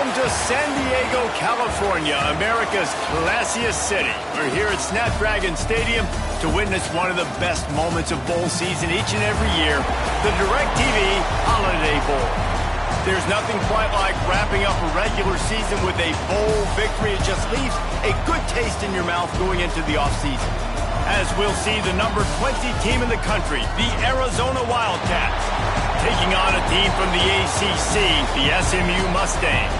Welcome to San Diego, California, America's classiest city. We're here at Snapdragon Stadium to witness one of the best moments of bowl season each and every year, the DirecTV Holiday Bowl. There's nothing quite like wrapping up a regular season with a bowl victory. It just leaves a good taste in your mouth going into the offseason. As we'll see the number 20 team in the country, the Arizona Wildcats, taking on a team from the ACC, the SMU Mustangs.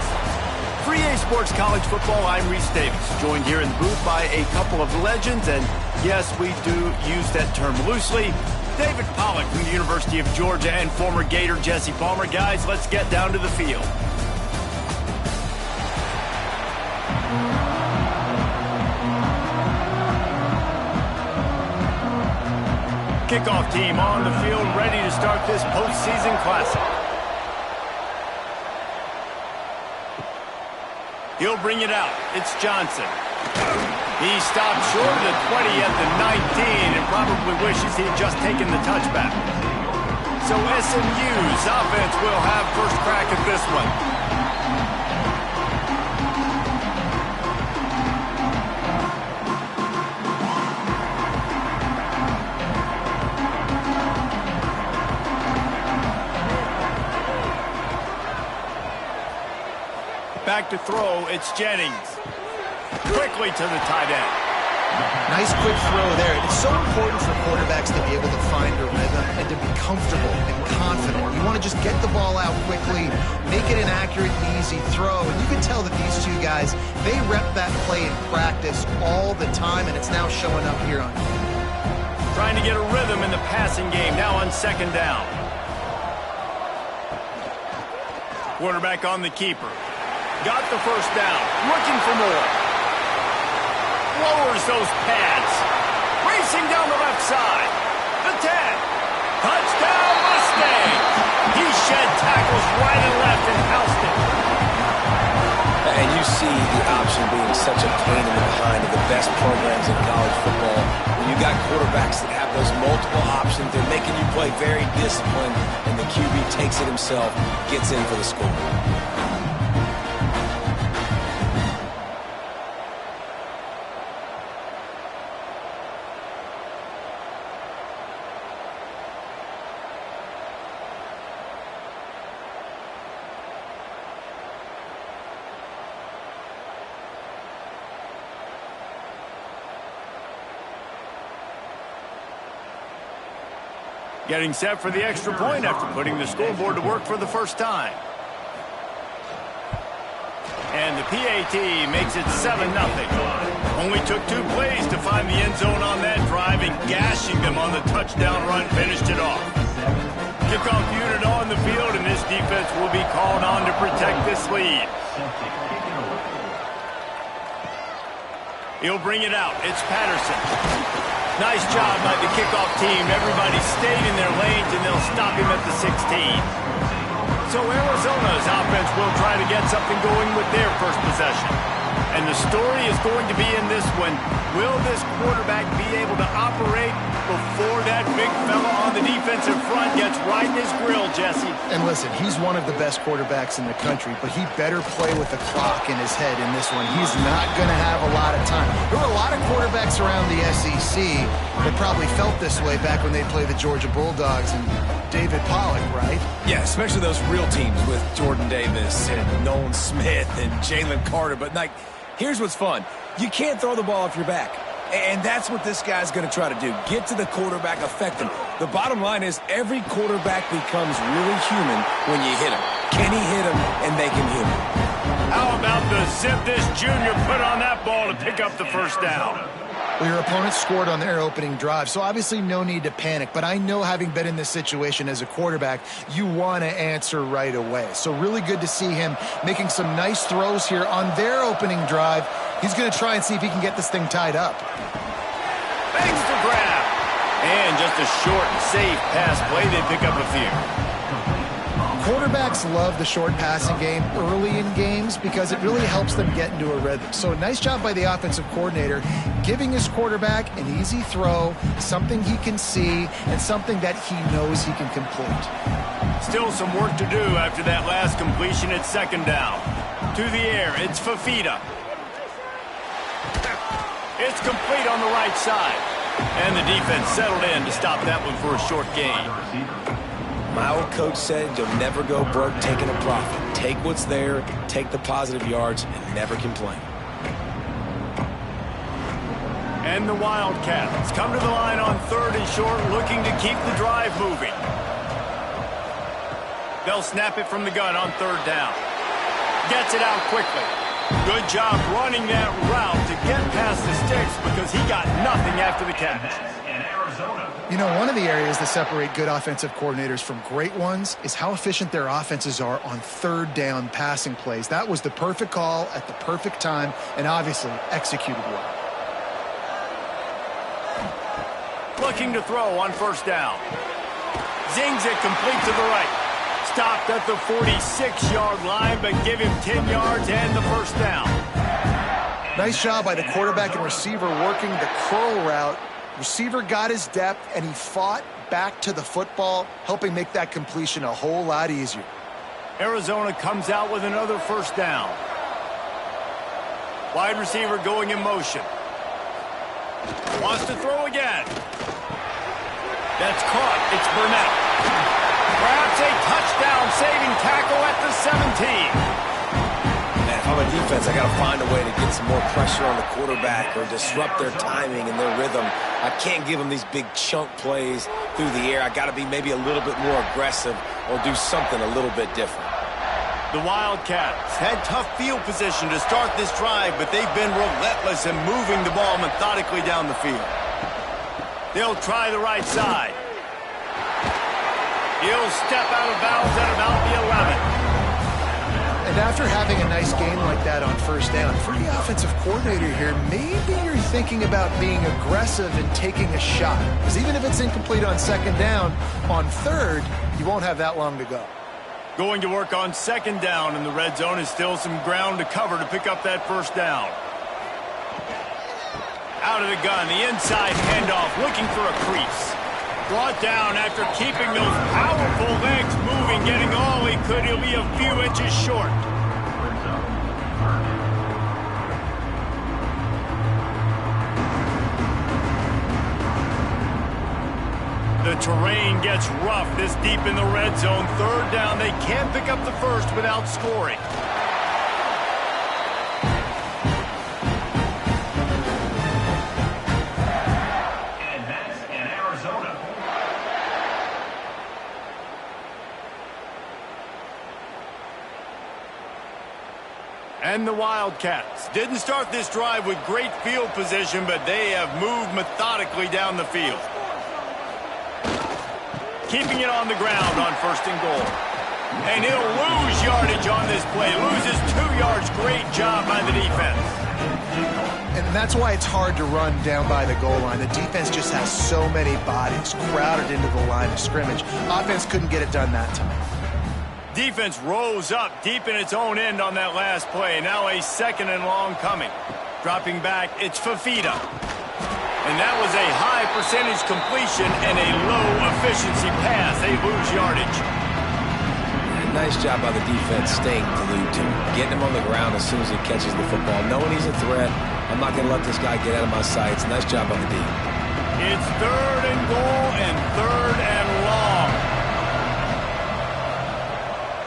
For EA Sports College Football, I'm Reese Davis, joined here in the booth by a couple of legends, and yes, we do use that term loosely. David Pollack from the University of Georgia and former Gator Jesse Palmer. Guys, let's get down to the field. Kickoff team on the field, ready to start this postseason classic. He'll bring it out. It's Johnson. He stopped short of the 20 at the 19 and probably wishes he had just taken the touchback. So SMU's offense will have first crack at this one. Back to throw, it's Jennings. Quickly to the tight end. Nice quick throw there. It's so important for quarterbacks to be able to find a rhythm and to be comfortable and confident. You want to just get the ball out quickly, make it an accurate, easy throw. And you can tell that these two guys, they rep that play in practice all the time, and it's now showing up here on film. Trying to get a rhythm in the passing game, now on second down. Quarterback on the keeper. Got the first down, looking for more. Lowers those pads. Racing down the left side. The 10. Touchdown, Mustangs. He shed tackles right and left and housed it. And you see the option being such a pain in the behind of the best programs in college football. When you got quarterbacks that have those multiple options, they're making you play very disciplined, and the QB takes it himself, gets in for the score. Getting set for the extra point after putting the scoreboard to work for the first time. And the PAT makes it 7-0. Only took 2 plays to find the end zone on that drive, and gashing them on the touchdown run finished it off. Kickoff unit on the field, and this defense will be called on to protect this lead. He'll bring it out. It's Patterson. Nice job by the kickoff team. Everybody stayed in their lanes, and they'll stop him at the 16. So Arizona's offense will try to get something going with their first possession. And the story is going to be in this one. Will this quarterback be able to operate before that big fella on the defensive front gets right in his grill, Jesse? And listen, he's one of the best quarterbacks in the country, but he better play with the clock in his head in this one. He's not going to have a lot of time. There were a lot of quarterbacks around the SEC that probably felt this way back when they played the Georgia Bulldogs and David Pollack, right? Yeah, especially those real teams with Jordan Davis and Nolan Smith and Jalen Carter. But, like, here's what's fun. You can't throw the ball off your back. And that's what this guy's going to try to do. Get to the quarterback, affect him. The bottom line is every quarterback becomes really human when you hit him. Can he hit him, and they can hit him. How about the zip this junior put on that ball to pick up the first down? Well, your opponent scored on their opening drive, so obviously no need to panic. But I know, having been in this situation as a quarterback, you want to answer right away. So really good to see him making some nice throws here on their opening drive. He's going to try and see if he can get this thing tied up. Thanks to grab. And just a short, safe pass play. They pick up a few. Quarterbacks love the short passing game early in games because it really helps them get into a rhythm. So nice job by the offensive coordinator giving his quarterback an easy throw, something he can see, and something that he knows he can complete. Still some work to do after that last completion at second down. To the air, it's Fafita. It's complete on the right side. And the defense settled in to stop that one for a short gain. My old coach said you'll never go broke taking a profit. Take what's there, take the positive yards, and never complain. And the Wildcats come to the line on 3rd and short, looking to keep the drive moving. They'll snap it from the gun on 3rd down. Gets it out quickly. Good job running that route to get past the sticks because he got nothing after the catch. You know, one of the areas that separate good offensive coordinators from great ones is how efficient their offenses are on 3rd down passing plays. That was the perfect call at the perfect time and obviously executed well. Looking to throw on 1st down. Zings it complete to the right. Stopped at the 46-yard line, but give him 10 yards and the 1st down. Nice job by the quarterback and receiver working the curl route. Receiver got his depth, and he fought back to the football, helping make that completion a whole lot easier. Arizona comes out with another 1st down. Wide receiver going in motion. Wants to throw again. That's caught. It's Burnett. Perhaps a touchdown-saving tackle at the 17. Man, if I'm a defense, I got to find a way to get some more pressure on the quarterback or disrupt their timing and their rhythm. I can't give them these big chunk plays through the air. I got to be maybe a little bit more aggressive or do something a little bit different. The Wildcats had tough field position to start this drive, but they've been relentless in moving the ball methodically down the field. They'll try the right side. He'll step out of bounds at about the 11. And after having a nice game like that on 1st down, for the offensive coordinator here, maybe you're thinking about being aggressive and taking a shot. Because even if it's incomplete on 2nd down, on 3rd, you won't have that long to go. Going to work on 2nd down, and the red zone is still some ground to cover to pick up that 1st down. Out of the gun, the inside handoff, looking for a crease. Brought down after keeping those powerful legs moving, getting all he could. He'll be a few inches short. The terrain gets rough this deep in the red zone. 3rd down, they can't pick up the 1st without scoring. And the Wildcats didn't start this drive with great field position, but they have moved methodically down the field. Keeping it on the ground on 1st and goal. And he'll lose yardage on this play. Loses 2 yards. Great job by the defense. And that's why it's hard to run down by the goal line. The defense just has so many bodies crowded into the line of scrimmage. Offense couldn't get it done that time. Defense rose up deep in its own end on that last play. Now a 2nd and long coming. Dropping back, it's Fafita. And that was a high percentage completion and a low efficiency pass. They lose yardage. Nice job by the defense staying glued to him. Getting him on the ground as soon as he catches the football. Knowing he's a threat, I'm not going to let this guy get out of my sights. Nice job on the D. It's 3rd and goal and 3rd and long.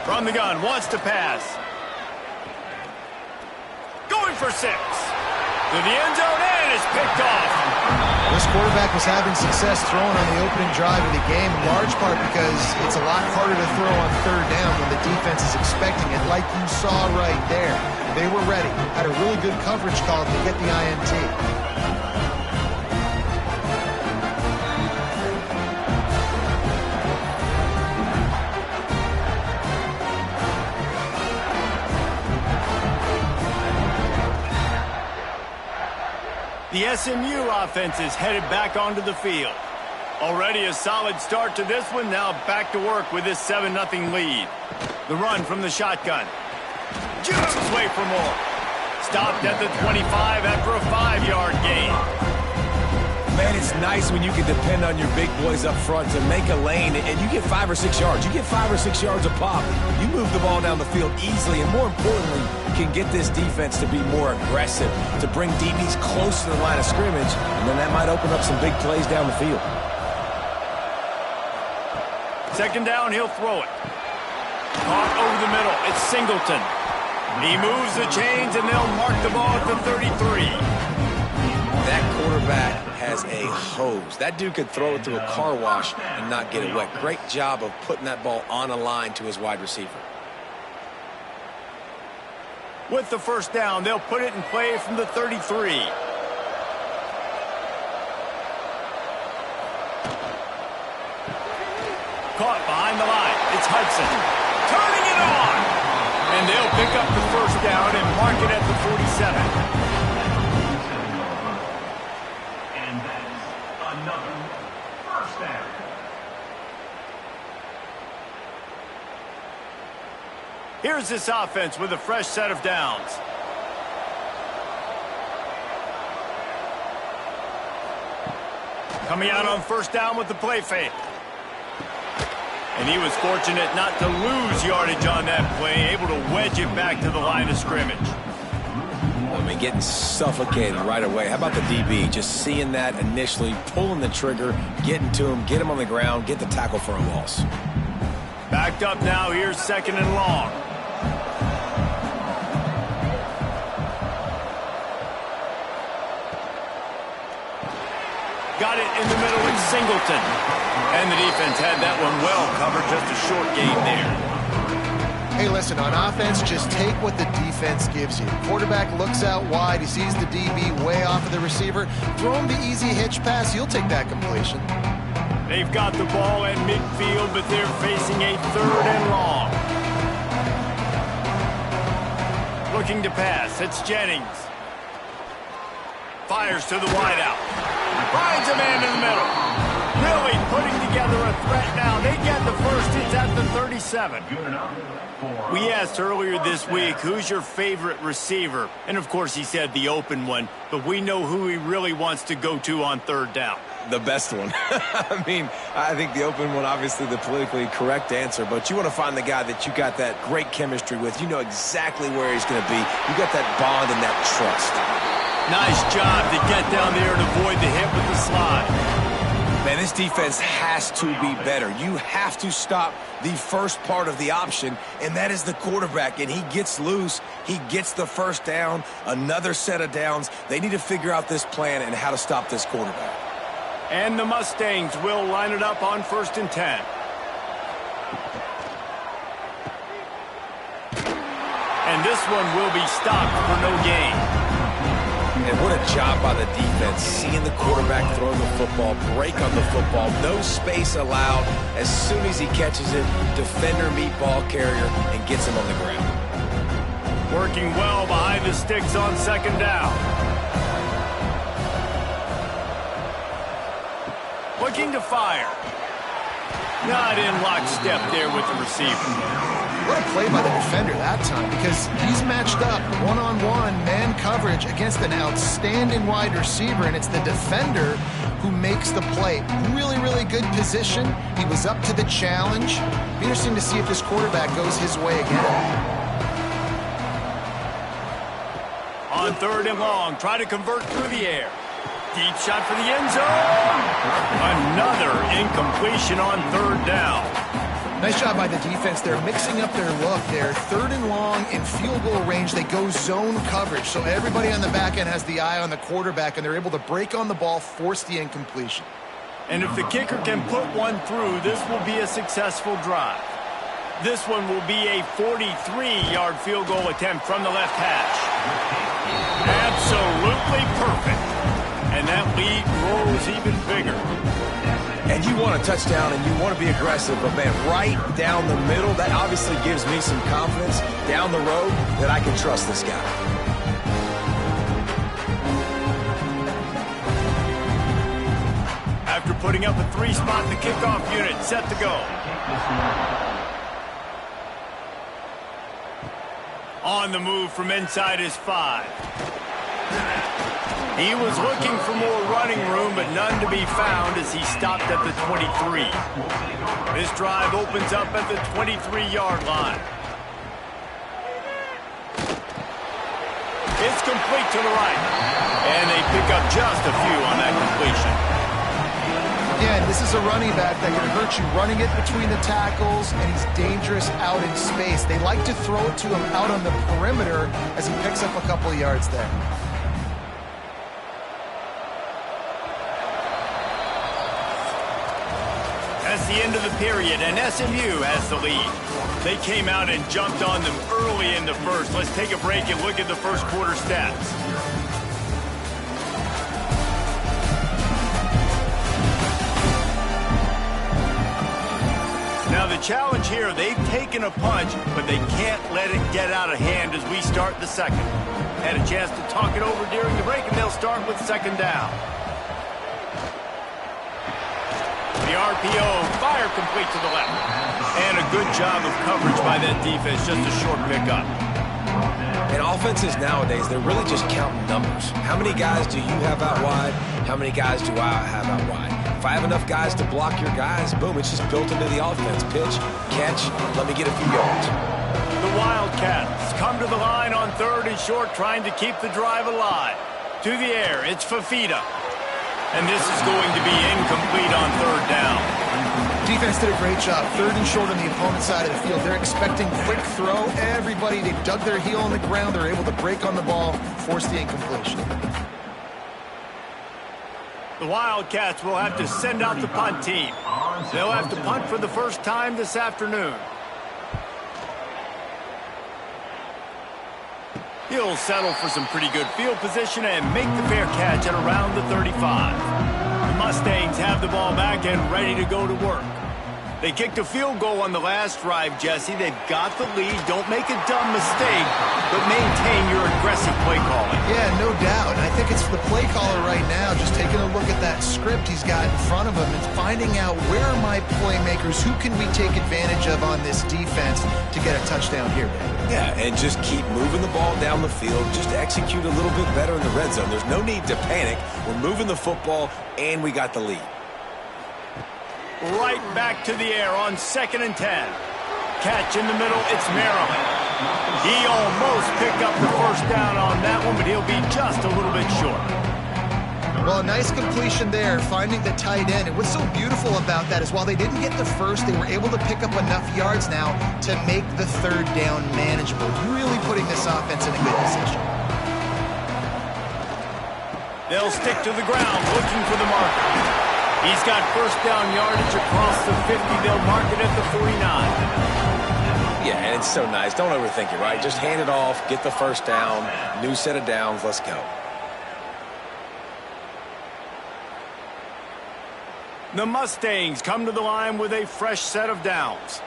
From the gun, wants to pass. Going for 6. To the end zone, and it's picked off. This quarterback was having success throwing on the opening drive of the game, in large part because it's a lot harder to throw on 3rd down when the defense is expecting it, like you saw right there. They were ready, had a really good coverage call to get the INT. The SMU offense is headed back onto the field. Already a solid start to this one. Now back to work with this 7-0 lead. The run from the shotgun. Jukes his way for more. Stopped at the 25 after a 5-yard gain. Man, it's nice when you can depend on your big boys up front to make a lane, and you get 5 or 6 yards. You get 5 or 6 yards a pop. You move the ball down the field easily, and more importantly, can get this defense to be more aggressive, to bring DBs close to the line of scrimmage, and then that might open up some big plays down the field. Second down, he'll throw it. Caught over the middle. It's Singleton. He moves the chains, and they'll mark the ball at the 33. That quarterback has a hose. That dude could throw it through a car wash and not get it wet. Great job of putting that ball on a line to his wide receiver. With the first down, they'll put it in play from the 33. Caught behind the line. It's Hudson. Turning it on. And they'll pick up the first down and mark it at the 47. Here's this offense with a fresh set of downs. Coming out on first down with the play fake. And he was fortunate not to lose yardage on that play, able to wedge it back to the line of scrimmage. I mean, getting suffocated right away. How about the DB? Just seeing that initially, pulling the trigger, getting to him, get him on the ground, get the tackle for a loss. Backed up now, here's second and long. Got it in the middle with Singleton. And the defense had that one well covered, just a short gain there. Hey, listen, on offense, just take what the defense gives you. Quarterback looks out wide. He sees the DB way off of the receiver. Throw him the easy hitch pass. You'll take that completion. They've got the ball at midfield, but they're facing a third and long. Looking to pass. It's Jennings. Fires to the wideout. Finds a man in the middle. Really putting together a threat now. They get the first. It's at the 37. We asked earlier this week, who's your favorite receiver? And, of course, he said the open one. But we know who he really wants to go to on third down. The best one. I mean, I think the open one, obviously the politically correct answer, but you want to find the guy that you got that great chemistry with. You know exactly where he's going to be. You got that bond and that trust. Nice job to get down there and avoid the hit with the slide. Man, this defense has to be better. You have to stop the first part of the option, and that is the quarterback. And he gets loose. He gets the first down, another set of downs. They need to figure out this plan and how to stop this quarterback. And the Mustangs will line it up on 1st and 10. And this one will be stopped for no gain. And what a job by the defense, seeing the quarterback throw the football, break on the football, no space allowed. As soon as he catches it, defender meet ball carrier and gets him on the ground. Working well behind the sticks on second down. Looking to fire. Not in lockstep there with the receiver. What a play by the defender that time, because he's matched up one-on-one man coverage against an outstanding wide receiver, and it's the defender who makes the play. Really, really good position. He was up to the challenge. Be interesting to see if this quarterback goes his way again. On 3rd and long, try to convert through the air. Deep shot for the end zone. Another incompletion on 3rd down. Nice job by the defense. They're mixing up their look. They're 3rd and long in field goal range. They go zone coverage. So everybody on the back end has the eye on the quarterback, and they're able to break on the ball, force the incompletion. And if the kicker can put one through, this will be a successful drive. This one will be a 43-yard field goal attempt from the left hash. Absolutely perfect. And that lead grows even bigger. And you want a touchdown and you want to be aggressive, but man, right down the middle, that obviously gives me some confidence down the road that I can trust this guy. After putting up a 3-spot in the kickoff unit, set to go. On the move from inside his 5. He was looking for more running room, but none to be found as he stopped at the 23. This drive opens up at the 23-yard line. It's complete to the right. And they pick up just a few on that completion. Again, this is a running back that can hurt you running it between the tackles, and he's dangerous out in space. They like to throw it to him out on the perimeter as he picks up a couple of yards there. That's the end of the period, and SMU has the lead. They came out and jumped on them early in the first. Let's take a break and look at the first quarter stats. Now the challenge here, they've taken a punch, but they can't let it get out of hand as we start the second. Had a chance to talk it over during the break, and they'll start with second down. The RPO, fire complete to the left. And a good job of coverage by that defense, just a short pickup. And offenses nowadays, they're really just counting numbers. How many guys do you have out wide? How many guys do I have out wide? If I have enough guys to block your guys, boom, it's just built into the offense. Pitch, catch, let me get a few yards. The Wildcats come to the line on third and short, trying to keep the drive alive. To the air, it's Fafita. And this is going to be incomplete on third down. Defense did a great job. Third and short on the opponent's side of the field. They're expecting quick throw. Everybody, they dug their heel on the ground. They're able to break on the ball, force the incompletion. The Wildcats will have to send out the punt team. They'll have to punt for the first time this afternoon. He'll settle for some pretty good field position and make the fair catch at around the 35. The Mustangs have the ball back and ready to go to work. They kicked a field goal on the last drive, Jesse. They've got the lead. Don't make a dumb mistake, but maintain your aggressive play calling. Yeah, no doubt. I think it's the play caller right now just taking a look at that script he's got in front of him and finding out where are my playmakers, who can we take advantage of on this defense to get a touchdown here, Dave. Yeah, and just keep moving the ball down the field. Just execute a little bit better in the red zone. There's no need to panic. We're moving the football, and we got the lead. Right back to the air on 2nd and 10. Catch in the middle, it's Maryland. He almost picked up the first down on that one, but he'll be just a little bit short. Well, a nice completion there, finding the tight end. And what's so beautiful about that is while they didn't get the first, they were able to pick up enough yards now to make the third down manageable. Really putting this offense in a good position. They'll stick to the ground, looking for the marker. He's got first down yardage across the 50. They'll mark it at the 49. Yeah, and it's so nice. Don't overthink it, right? Just hand it off, get the first down, new set of downs, let's go. The Mustangs come to the line with a fresh set of downs.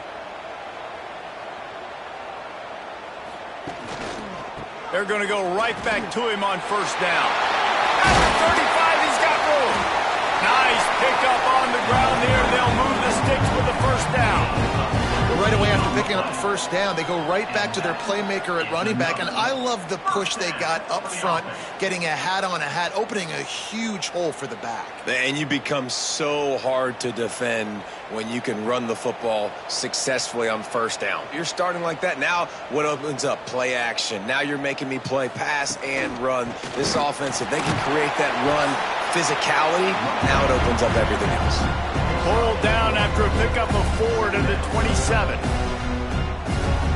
They're going to go right back to him on first down. At the 35, he's got room. Nice pickup on the ground there. They'll move the sticks with the first down. Right away after picking up the first down, they go right back to their playmaker at running back. And I love the push they got up front, getting a hat on a hat, opening a huge hole for the back. And you become so hard to defend when you can run the football successfully on first down. You're starting like that. Now what opens up? Play action. Now you're making me play pass and run. This offense, if they can create that run physicality, now it opens up everything else. Pulled down after a pickup of 4 to the 27.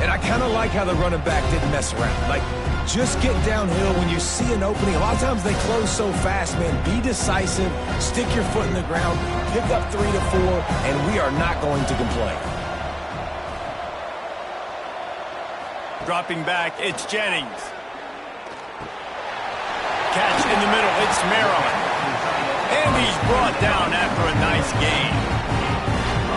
And I kind of like how the running back didn't mess around. Like, just get downhill when you see an opening. A lot of times they close so fast, man. Be decisive, stick your foot in the ground, pick up 3 to 4, and we are not going to complain. Dropping back, it's Jennings. Catch in the middle, it's Maryland. And he's brought down after a nice gain.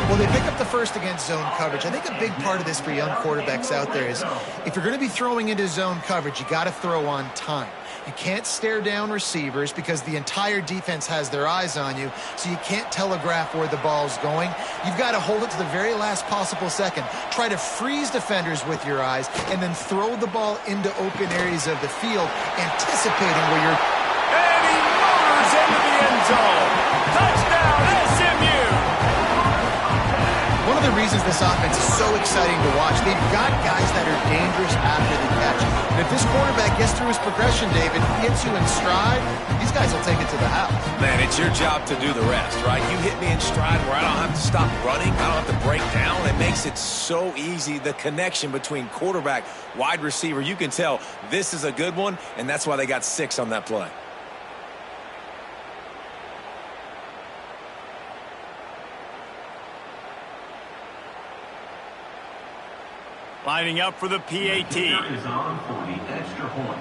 Well, they pick up the first against zone coverage. I think a big part of this for young quarterbacks out there is if you're going to be throwing into zone coverage, you got to throw on time. You can't stare down receivers because the entire defense has their eyes on you, so you can't telegraph where the ball's going. You've got to hold it to the very last possible second. Try to freeze defenders with your eyes and then throw the ball into open areas of the field, anticipating where you're... And he zone. Touchdown, SMU! One of the reasons this offense is so exciting to watch, they've got guys that are dangerous after the catch. And if this quarterback gets through his progression, David, gets you in stride, these guys will take it to the house. Man, it's your job to do the rest, right? You hit me in stride where I don't have to stop running. I don't have to break down. It makes it so easy. The connection between quarterback, wide receiver, you can tell this is a good one, and that's why they got 6 on that play. Lining up for the PAT. Is on for the extra point.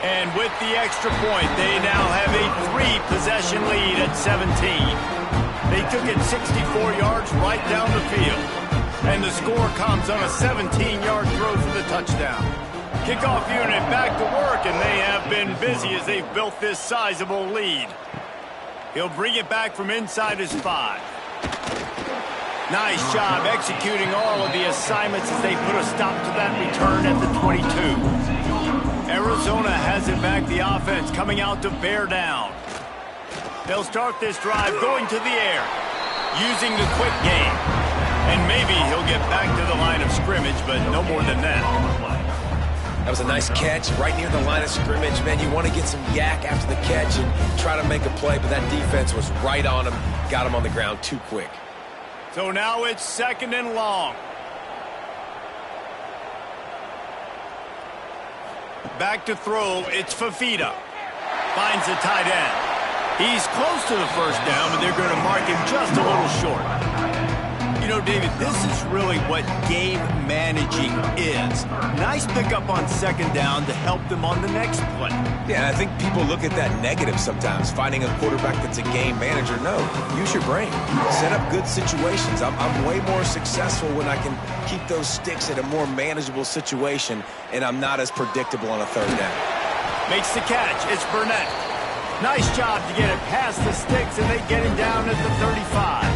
And with the extra point, they now have a 3-possession lead at 17. They took it 64 yards right down the field. And the score comes on a 17-yard throw for the touchdown. Kickoff unit back to work, and they have been busy as they've built this sizable lead. He'll bring it back from inside his 5. Nice job executing all of the assignments as they put a stop to that return at the 22. Arizona has it back, the offense coming out to bear down. They'll start this drive going to the air, using the quick game. And maybe he'll get back to the line of scrimmage, but no more than that. That was a nice catch right near the line of scrimmage. Man, you want to get some yak after the catch and try to make a play, but that defense was right on him, got him on the ground too quick. So now it's 2nd and long. Back to throw, it's Fafita. Finds the tight end. He's close to the first down, but they're going to mark him just a little short. You know, David, this is really what game managing is. Nice pickup on 2nd down to help them on the next play. Yeah, I think people look at that negative sometimes, finding a quarterback that's a game manager. No, use your brain. Set up good situations. I'm way more successful when I can keep those sticks at a more manageable situation, and I'm not as predictable on a 3rd down. Makes the catch. It's Burnett. Nice job to get it past the sticks, and they get him down at the 35.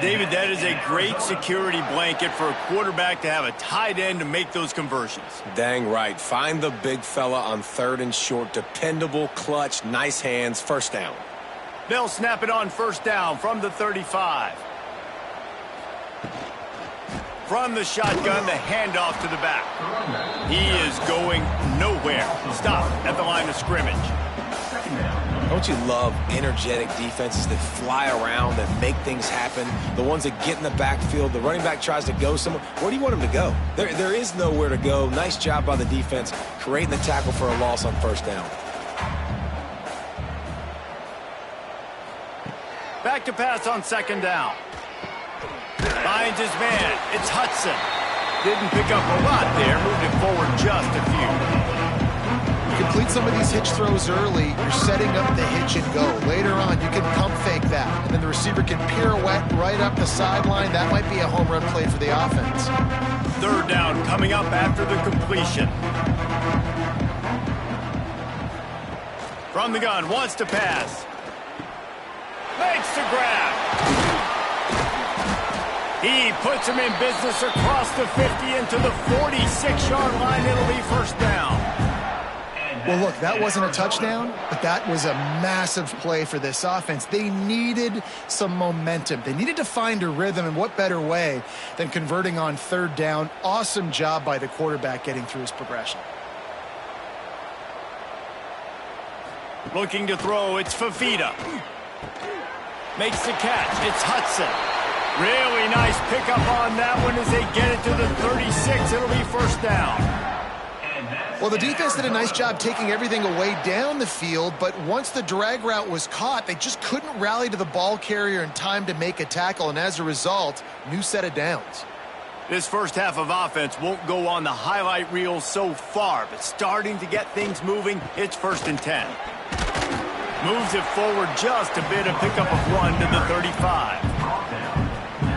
David, that is a great security blanket for a quarterback to have a tight end to make those conversions. Dang right. Find the big fella on 3rd and short. Dependable, clutch, nice hands, 1st down. They'll snap it on 1st down from the 35. From the shotgun, the handoff to the back. He is going nowhere. Stop at the line of scrimmage. Don't you love energetic defenses that fly around, that make things happen? The ones that get in the backfield, the running back tries to go somewhere. Where do you want him to go? There is nowhere to go. Nice job by the defense, creating the tackle for a loss on 1st down. Back to pass on 2nd down. Finds his man. It's Hudson. Didn't pick up a lot there. Moved it forward just a few. Complete some of these hitch throws early, you're setting up the hitch and go. Later on, you can pump fake that, and then the receiver can pirouette right up the sideline. That might be a home run play for the offense. 3rd down coming up after the completion. From the gun, wants to pass. Makes the grab. He puts him in business across the 50 into the 46-yard line. It'll be 1st down. Well, look, that wasn't a touchdown, but that was a massive play for this offense. They needed some momentum. They needed to find a rhythm, and what better way than converting on 3rd down. Awesome job by the quarterback getting through his progression. Looking to throw, it's Fafita. Makes the catch, it's Hudson. Really nice pickup on that one as they get it to the 36. It'll be 1st down. Well, the defense did a nice job taking everything away down the field, but once the drag route was caught, they just couldn't rally to the ball carrier in time to make a tackle, and as a result, new set of downs. This first half of offense won't go on the highlight reel so far, but starting to get things moving, it's 1st and 10. Moves it forward just a bit, a pickup of 1 to the 35.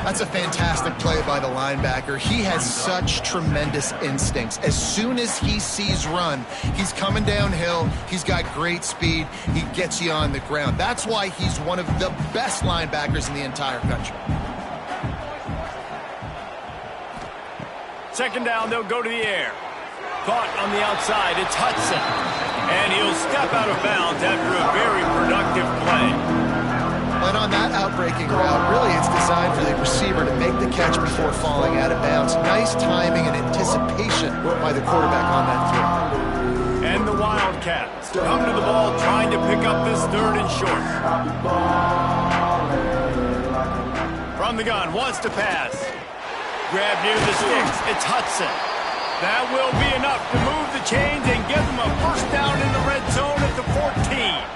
That's a fantastic play by the linebacker. He has such tremendous instincts. As soon as he sees run, he's coming downhill. He's got great speed. He gets you on the ground. That's why he's one of the best linebackers in the entire country. 2nd down, they'll go to the air. Caught on the outside, it's Hudson. And he'll step out of bounds after a very productive play. And on that outbreaking route, really it's designed for the receiver to make the catch before falling out of bounds. Nice timing and anticipation by the quarterback on that throw. And the Wildcats come to the ball trying to pick up this 3rd and short. From the gun, wants to pass. Grab near the sticks, it's Hudson. That will be enough to move the chains and give them a first down in the red zone at the 14.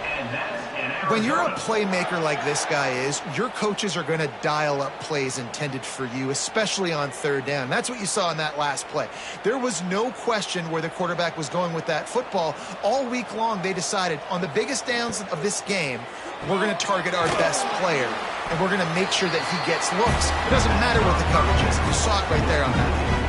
When you're a playmaker like this guy is, your coaches are going to dial up plays intended for you, especially on 3rd down. That's what you saw in that last play. There was no question where the quarterback was going with that football. All week long, they decided on the biggest downs of this game, we're going to target our best player, and we're going to make sure that he gets looks. It doesn't matter what the coverage is. You saw it right there on that.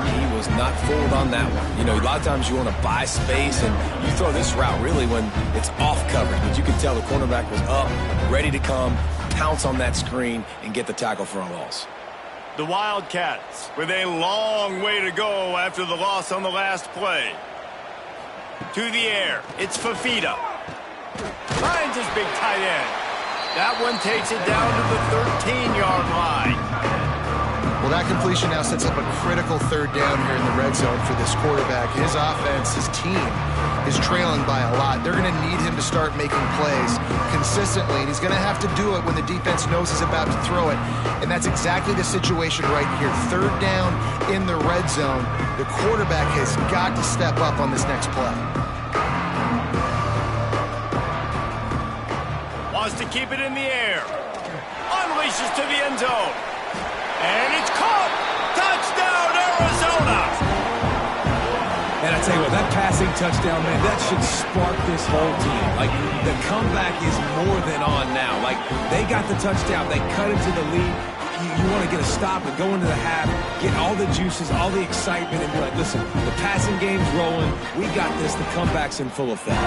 He was not fooled on that one. You know, a lot of times you want to buy space, and you throw this route really when it's off coverage. But you can tell the cornerback was up, ready to come, pounce on that screen, and get the tackle for a loss. The Wildcats with a long way to go after the loss on the last play. To the air, it's Fafita. Finds his big tight end. That one takes it down to the 13-yard line. Well, that completion now sets up a critical 3rd down here in the red zone for this quarterback. His offense, his team, is trailing by a lot. They're going to need him to start making plays consistently, and he's going to have to do it when the defense knows he's about to throw it. And that's exactly the situation right here. 3rd down in the red zone. The quarterback has got to step up on this next play. Wants to keep it in the air. Unleashes to the end zone. And it's caught! Touchdown, Arizona! And I tell you what, that passing touchdown, man, that should spark this whole team. Like, the comeback is more than on now. Like, they got the touchdown. They cut into the lead. You want to get a stop and go into the half, get all the juices, all the excitement, and be like, listen, the passing game's rolling. We got this. The comeback's in full effect.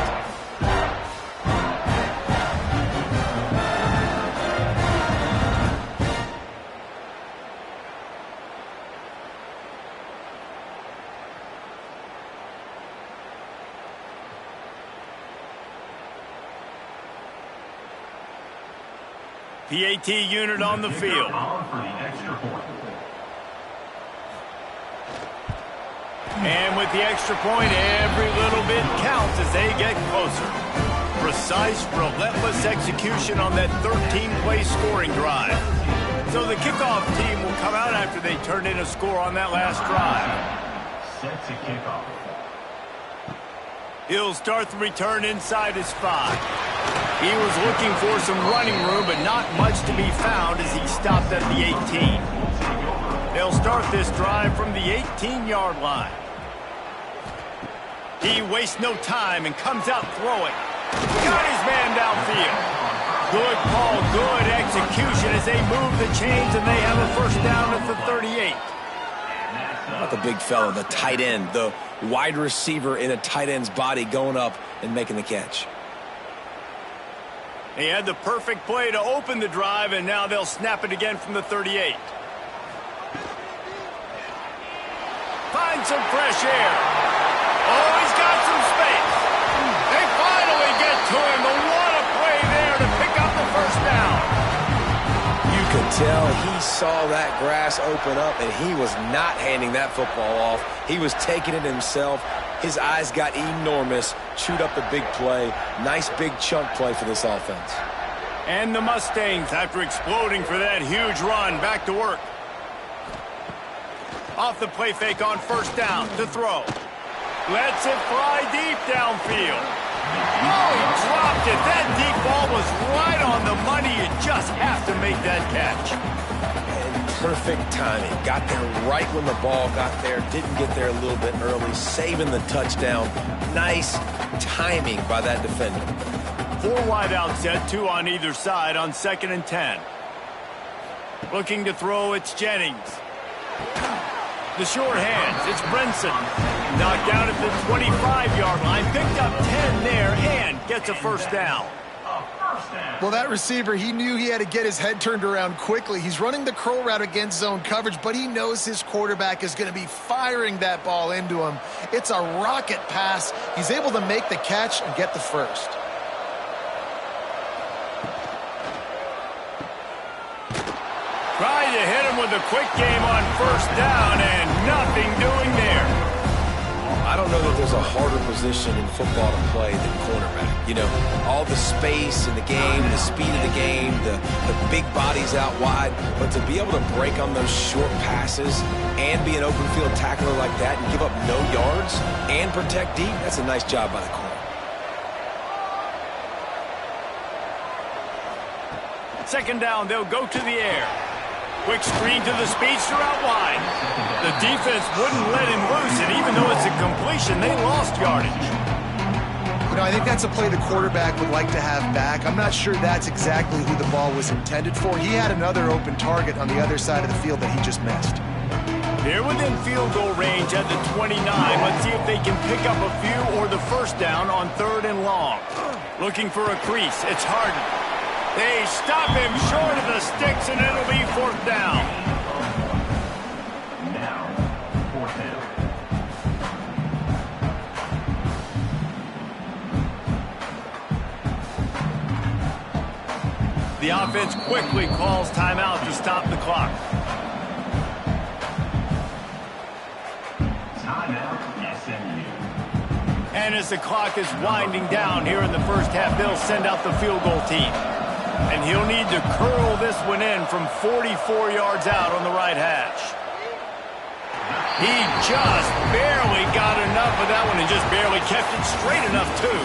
PAT unit on the field. And with the extra point, every little bit counts as they get closer. Precise, relentless execution on that 13-play scoring drive. So the kickoff team will come out after they turned in a score on that last drive. Set to kickoff. He'll start the return inside his 5. He was looking for some running room, but not much to be found as he stopped at the 18. They'll start this drive from the 18-yard line. He wastes no time and comes out throwing. Got his man downfield. Good call, good execution as they move the chains, and they have a first down at the 38. Not the big fella, the tight end, the wide receiver in a tight end's body going up and making the catch. He had the perfect play to open the drive, and now they'll snap it again from the 38. Finds some fresh air. Oh, he's got some space. They finally get to him. But what a play there to pick up the first down. You could tell he saw that grass open up, and he was not handing that football off. He was taking it himself. His eyes got enormous, chewed up the big play. Nice big chunk play for this offense. And the Mustangs, after exploding for that huge run, back to work. Off the play fake on first down to throw. Lets it fly deep downfield. Oh, he dropped it. That deep ball was right on the money. You just have to make that catch. Perfect timing. Got there right when the ball got there. Didn't get there a little bit early. Saving the touchdown. Nice timing by that defender. 4 wide out set, 2 on either side on 2nd and 10. Looking to throw, it's Jennings. The short hands, it's Brinson. Knocked out at the 25-yard line. Picked up 10 there and gets a first down. Well, that receiver, he knew he had to get his head turned around quickly. He's running the curl route against zone coverage, but he knows his quarterback is going to be firing that ball into him. It's a rocket pass. He's able to make the catch and get the first. Try to hit him with a quick game on first down, and nothing doing there. I don't know that there's a harder position in football to play than cornerback. You know, all the space in the game, the speed of the game, the big bodies out wide. But to be able to break on those short passes and be an open field tackler like that and give up no yards and protect deep, that's a nice job by the corner. Second down, they'll go to the air. Quick screen to the speedster out wide. The defense wouldn't let him loose, and even though it's a completion, they lost yardage. You know, I think that's a play the quarterback would like to have back. I'm not sure that's exactly who the ball was intended for. He had another open target on the other side of the field that he just missed. They're within field goal range at the 29. Let's see if they can pick up a few or the first down on 3rd and long. Looking for a crease. It's Harden. They stop him short of the sticks, and it'll be 4th down. Now, 4th down. The offense quickly calls timeout to stop the clock. Timeout, SMU. And as the clock is winding down here in the first half, they'll send out the field goal team. And he'll need to curl this one in from 44 yards out on the right hash. He just barely got enough of that one and just barely kept it straight enough, too.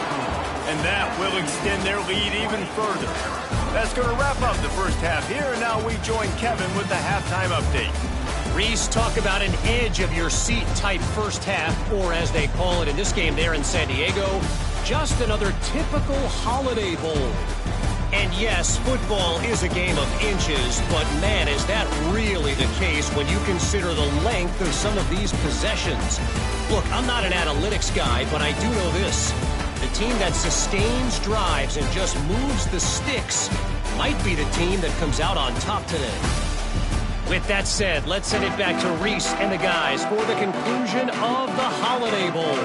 And that will extend their lead even further. That's going to wrap up the first half here, and now we join Kevin with the halftime update. Reese, talk about an edge-of-your-seat type first half, or as they call it in this game there in San Diego, just another typical Holiday Bowl. And yes, football is a game of inches, but man, is that really the case when you consider the length of some of these possessions. Look, I'm not an analytics guy, but I do know this. The team that sustains drives and just moves the sticks might be the team that comes out on top today. With that said, let's send it back to Reese and the guys for the conclusion of the Holiday Bowl.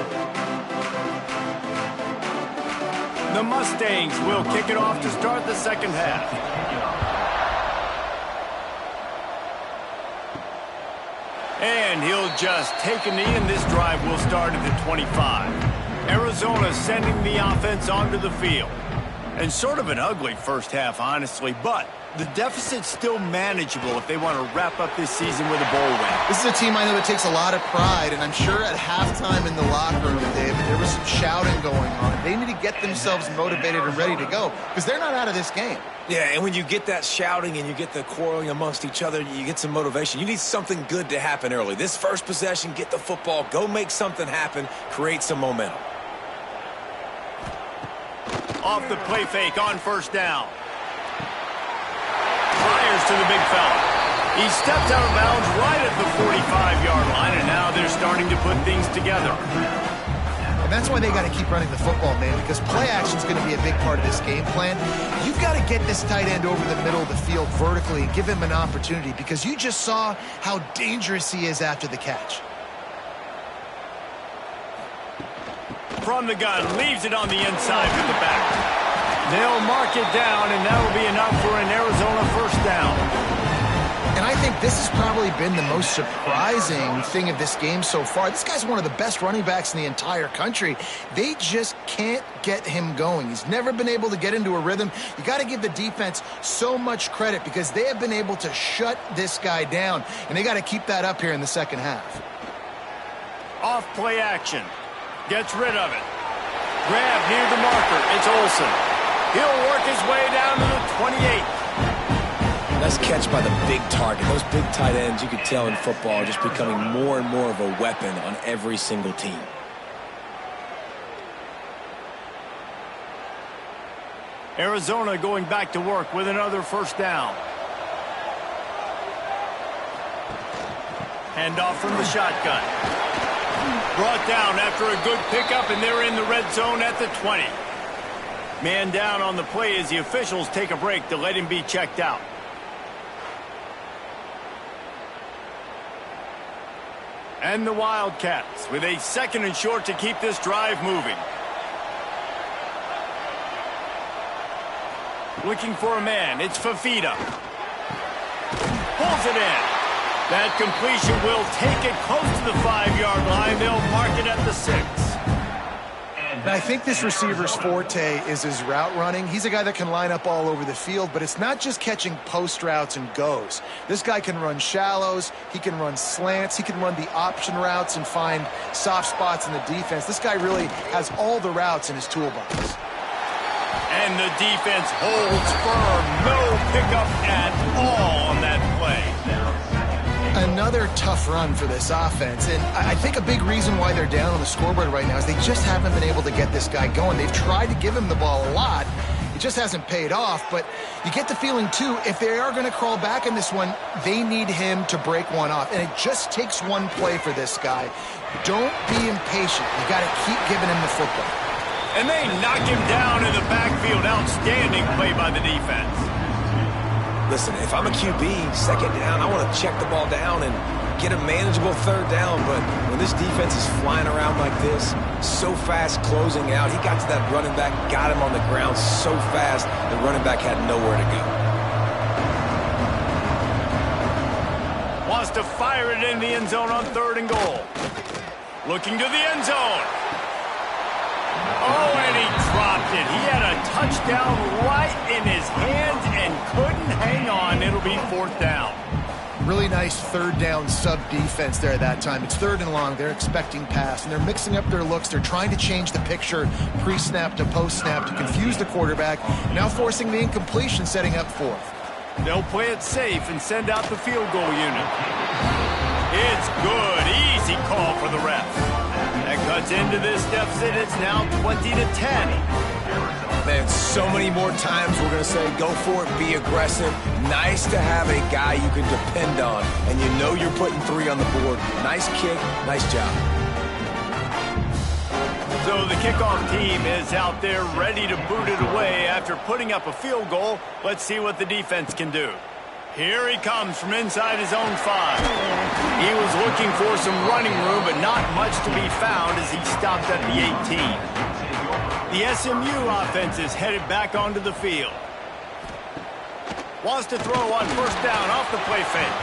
The Mustangs will kick it off to start the second half. And he'll just take a knee, and this drive will start at the 25. Arizona sending the offense onto the field. And sort of an ugly first half, honestly, but the deficit's still manageable if they want to wrap up this season with a bowl win. This is a team I know that takes a lot of pride, and I'm sure at halftime in the locker room, David, there was some shouting going on. They need to get themselves motivated and ready to go because they're not out of this game. Yeah, and when you get that shouting and you get the quarreling amongst each other, you get some motivation. You need something good to happen early. This first possession, get the football, go make something happen, create some momentum. Off the play fake on first down. Fires to the big fella. He stepped out of bounds right at the 45-yard line, and now they're starting to put things together. And that's why they got to keep running the football, man, because play action is going to be a big part of this game plan. You've got to get this tight end over the middle of the field vertically and give him an opportunity because you just saw how dangerous he is after the catch. From the gun, leaves it on the inside with the back. They'll mark it down, and that will be enough for an Arizona first down. And I think this has probably been the most surprising thing of this game so far. This guy's one of the best running backs in the entire country. They just can't get him going. He's never been able to get into a rhythm. You got to give the defense so much credit because they have been able to shut this guy down, and they got to keep that up here in the second half. Off play action. Gets rid of it. Grab near the marker. It's Olsen. He'll work his way down to the 28. Nice catch by the big target. Those big tight ends, you could tell in football, are just becoming more and more of a weapon on every single team. Arizona going back to work with another first down. Handoff from the shotgun. Brought down after a good pickup, and they're in the red zone at the 20. Man down on the play as the officials take a break to let him be checked out. And the Wildcats with a 2nd and short to keep this drive moving. Looking for a man. It's Fafita. Pulls it in. That completion will take it close to the 5-yard line. They'll mark it at the 6. And I think this receiver's forte is his route running. He's a guy that can line up all over the field, but it's not just catching post routes and goes. This guy can run shallows, he can run slants, he can run the option routes and find soft spots in the defense. This guy really has all the routes in his toolbox. And the defense holds firm. No pickup at all on that play. Another tough run for this offense, and I think a big reason why they're down on the scoreboard right now is they just haven't been able to get this guy going. They've tried to give him the ball a lot. It just hasn't paid off, but you get the feeling, too, if they are going to crawl back in this one, they need him to break one off, and it just takes one play for this guy. Don't be impatient. You got to keep giving him the football. And they knock him down in the backfield. Outstanding play by the defense. Listen, if I'm a QB, 2nd down, I want to check the ball down and get a manageable 3rd down. But when this defense is flying around like this, so fast closing out, he got to that running back, got him on the ground so fast, the running back had nowhere to go. Wants to fire it in the end zone on 3rd and goal. Looking to the end zone. Oh, and he dropped it. He had a touchdown right in his hands and couldn't hang on. It'll be 4th down. Really nice 3rd down sub-defense there at that time. It's 3rd and long. They're expecting pass, and they're mixing up their looks. They're trying to change the picture pre-snap to post-snap to confuse the quarterback, now forcing the incompletion, setting up 4th. They'll play it safe and send out the field goal unit. It's good. Easy call for the ref. That cuts into this deficit. It's now 20-10. Man, so many more times we're going to say, go for it, be aggressive. Nice to have a guy you can depend on, and you know you're putting 3 on the board. Nice kick, nice job. So the kickoff team is out there ready to boot it away after putting up a field goal. Let's see what the defense can do. Here he comes from inside his own 5. He was looking for some running room, but not much to be found as he stopped at the 18. The SMU offense is headed back onto the field. Wants to throw on 1st down off the play fake.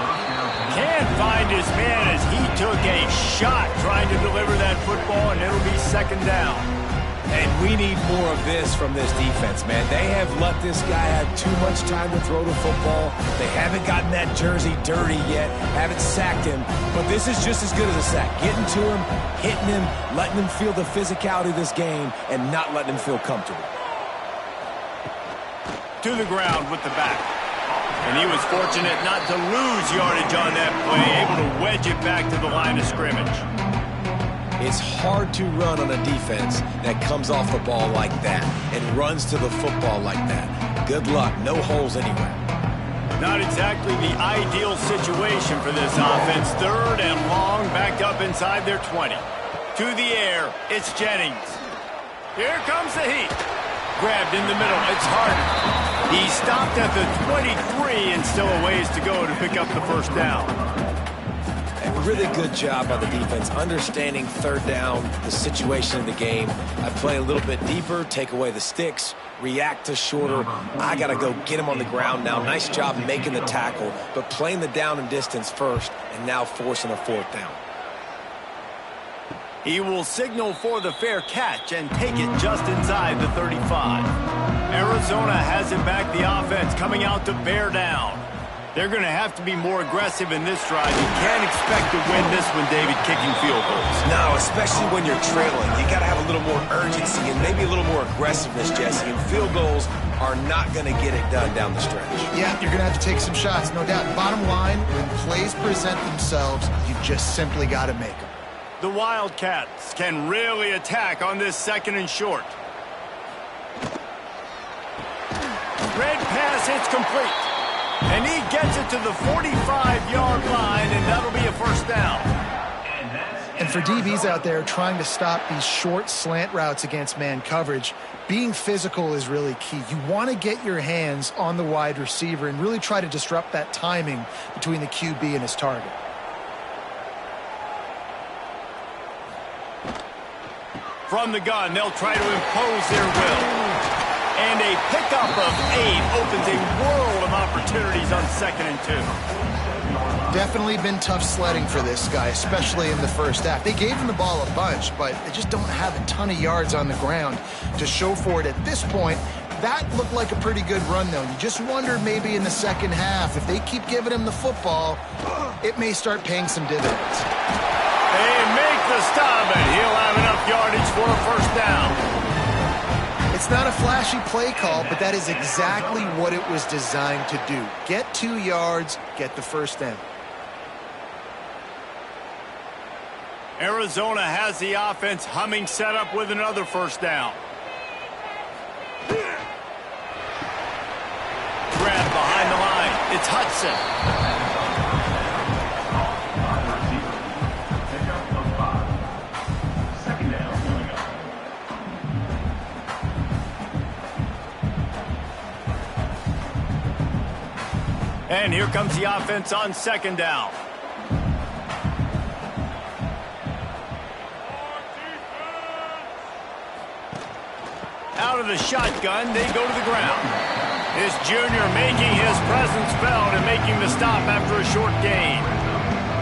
Can't find his man as he took a shot trying to deliver that football, and it'll be 2nd down. And we need more of this from this defense, man. They have let this guy have too much time to throw the football. They haven't gotten that jersey dirty yet, haven't sacked him. But this is just as good as a sack. Getting to him, hitting him, letting him feel the physicality of this game, and not letting him feel comfortable. To the ground with the back. And he was fortunate not to lose yardage on that play, able to wedge it back to the line of scrimmage. It's hard to run on a defense that comes off the ball like that and runs to the football like that. Good luck. No holes anywhere. Not exactly the ideal situation for this offense. 3rd and long, backed up inside their 20. To the air, it's Jennings. Here comes the heat. Grabbed in the middle. It's Harden. He stopped at the 23 and still a ways to go to pick up the 1st down. A really good job by the defense, understanding 3rd down, the situation in the game. I play a little bit deeper, take away the sticks, react to shorter. I got to go get him on the ground now. Nice job making the tackle, but playing the down and distance first and now forcing a 4th down. He will signal for the fair catch and take it just inside the 35. Arizona has it back, the offense coming out to bear down. They're going to have to be more aggressive in this drive. You can't expect to win this one, David, kicking field goals. No, especially when you're trailing. You got to have a little more urgency and maybe a little more aggressiveness, Jesse. And field goals are not going to get it done down the stretch. Yeah, you're going to have to take some shots, no doubt. Bottom line, when plays present themselves, you just simply got to make them. The Wildcats can really attack on this 2nd and short. Red pass, it's complete. And he gets it to the 45-yard line, and that'll be a 1st down. And for DBs out there trying to stop these short slant routes against man coverage, being physical is really key. You want to get your hands on the wide receiver and really try to disrupt that timing between the QB and his target. From the gun, they'll try to impose their will. And a pickup of 8 opens a world of opportunities on 2nd and 2. Definitely been tough sledding for this guy, especially in the first half. They gave him the ball a bunch, but they just don't have a ton of yards on the ground to show for it at this point. That looked like a pretty good run, though. You just wonder maybe in the second half, if they keep giving him the football, it may start paying some dividends. They make the stop, and he'll have enough yardage for a first down. It's not a flashy play call, but that is exactly what it was designed to do. Get 2 yards, get the first down. Arizona has the offense humming, set up with another first down. Grab behind the line. It's Hudson. And here comes the offense on 2nd down. Out of the shotgun, they go to the ground. This junior making his presence felt and making the stop after a short gain.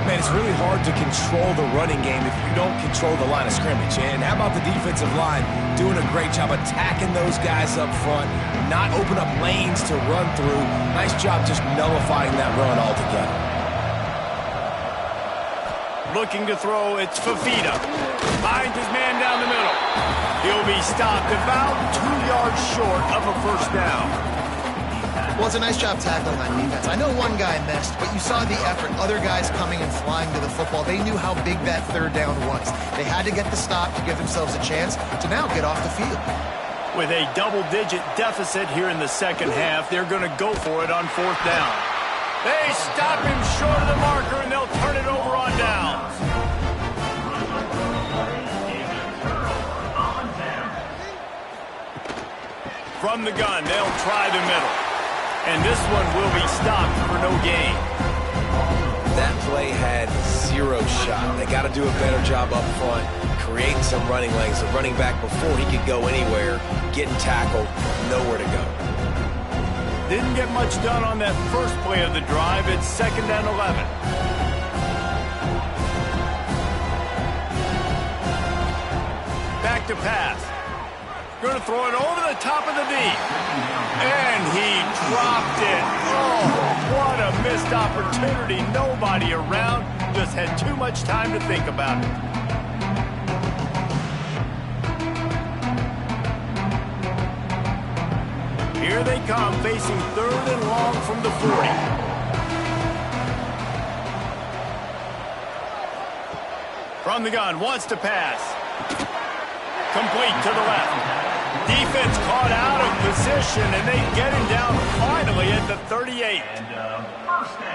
Man, it's really hard to control the running game if you don't control the line of scrimmage. And how about the defensive line doing a great job attacking those guys up front, not open up lanes to run through. Nice job just nullifying that run altogether. Looking to throw, it's Fafita. Finds his man down the middle. He'll be stopped about 2 yards short of a first down. Well, it's a nice job tackling on defense. I know one guy missed, but you saw the effort. Other guys coming and flying to the football. They knew how big that 3rd down was. They had to get the stop to give themselves a chance to now get off the field. With a double-digit deficit here in the second half, they're going to go for it on 4th down. They stop him short of the marker, and they'll turn it over on downs. From the gun, they'll try the middle. And this one will be stopped for no gain. That play had 0 shot. They got to do a better job up front, creating some running lanes. The running back, before he could go anywhere, getting tackled, nowhere to go. Didn't get much done on that first play of the drive. It's 2nd and 11. Back to pass. Going to throw it over the top of the deep. And he dropped it. Oh, what a missed opportunity. Nobody around. Just had too much time to think about it. Here they come, facing 3rd and long from the 40. From the gun, wants to pass. Complete to the left. Defense caught out of position, and they get him down finally at the 38.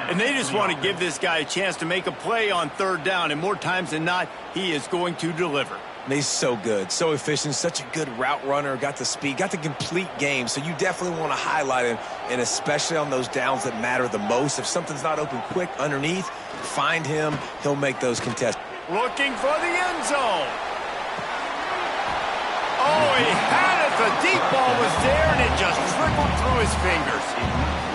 And they just want to give this guy a chance to make a play on 3rd down, and more times than not, he is going to deliver. He's so good, so efficient, such a good route runner, got the speed, got the complete game, so you definitely want to highlight him, and especially on those downs that matter the most. If something's not open quick underneath, find him, he'll make those contests. Looking for the end zone. Oh, he had it. The deep ball was there, and it just trickled through his fingers.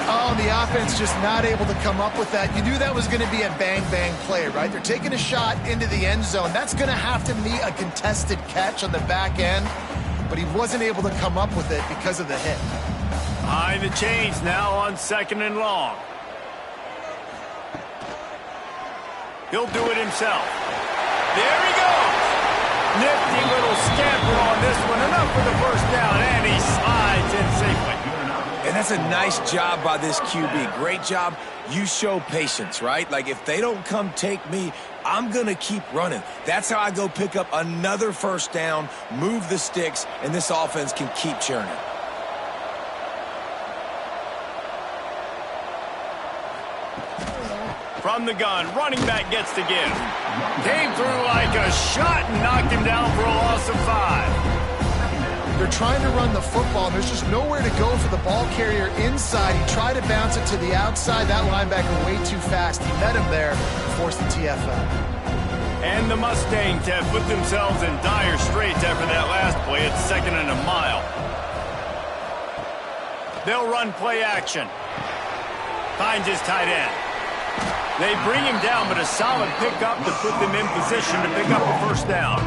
Oh, the offense just not able to come up with that. You knew that was going to be a bang-bang play, right? They're taking a shot into the end zone. That's going to have to be a contested catch on the back end, but he wasn't able to come up with it because of the hit. Behind the chains now on 2nd and long. He'll do it himself. There he goes. Nifty little scamper on this one. Enough for the first down, and he slides in safely. And that's a nice job by this QB. Great job. You show patience, right? Like, if they don't come take me, I'm going to keep running. That's how I go pick up another first down, move the sticks, and this offense can keep churning. From the gun, running back gets to give. Came through like a shot and knocked him down for a loss of 5. They're trying to run the football, and there's just nowhere to go for the ball carrier inside. He tried to bounce it to the outside. That linebacker way too fast. He met him there, forced the TFL. And the Mustangs have put themselves in dire straits after that last play. It's 2nd and a mile. They'll run play action. Finds his tight end. They bring him down, but a solid pickup to put them in position to pick up a first down.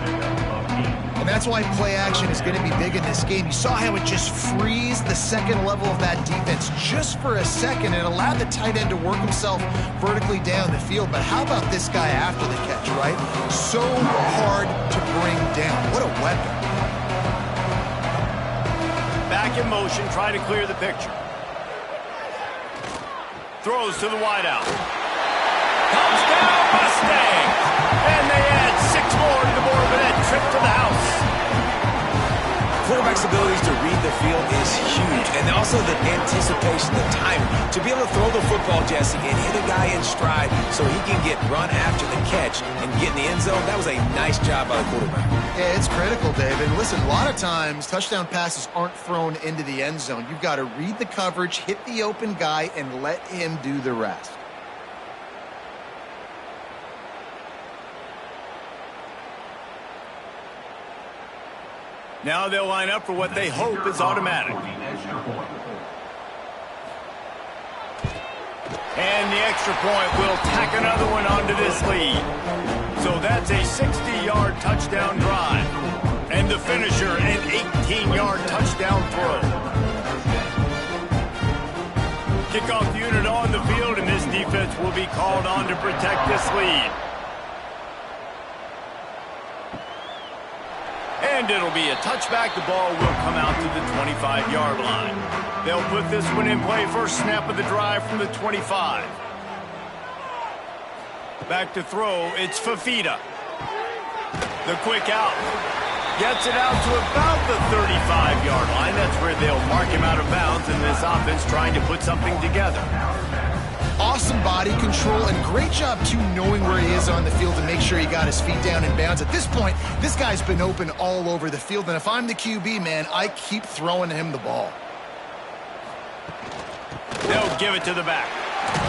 And that's why play action is going to be big in this game. You saw how it just frees the second level of that defense just for a second and allowed the tight end to work himself vertically down the field. But how about this guy after the catch, right? So hard to bring down. What a weapon. Back in motion, try to clear the picture. Throws to the wideout. Comes down, Mustangs! And they add 6 more to the board with that trip to the house. Quarterback's abilities to read the field is huge, and also the anticipation, the timing. To be able to throw the football, Jesse, and hit a guy in stride so he can get run after the catch and get in the end zone, that was a nice job by the quarterback. Yeah, it's critical, David. Listen, a lot of times, touchdown passes aren't thrown into the end zone. You've got to read the coverage, hit the open guy, and let him do the rest. Now they'll line up for what they hope is automatic. And the extra point will tack another one onto this lead. So that's a 60-yard touchdown drive. And the finisher, an 18-yard touchdown throw. Kickoff unit on the field, and this defense will be called on to protect this lead. And it'll be a touchback. The ball will come out to the 25-yard line. They'll put this one in play. First snap of the drive from the 25. Back to throw. It's Fafita. The quick out. Gets it out to about the 35-yard line. That's where they'll mark him out of bounds in this offense trying to put something together. Awesome body control and great job, too, knowing where he is on the field to make sure he got his feet down and bounds. At this point, this guy's been open all over the field, and if I'm the QB, man, I keep throwing him the ball. They'll give it to the back.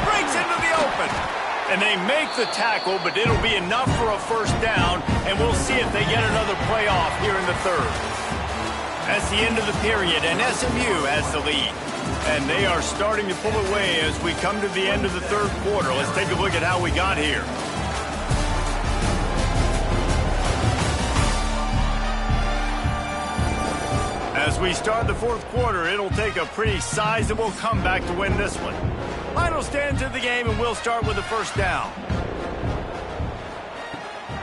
Breaks into the open. And they make the tackle, but it'll be enough for a first down, and we'll see if they get another playoff here in the third. That's the end of the period, and SMU has the lead. And they are starting to pull away as we come to the end of the third quarter. Let's take a look at how we got here. As we start the fourth quarter, it'll take a pretty sizable comeback to win this one. Final stands of the game, and we'll start with the first down.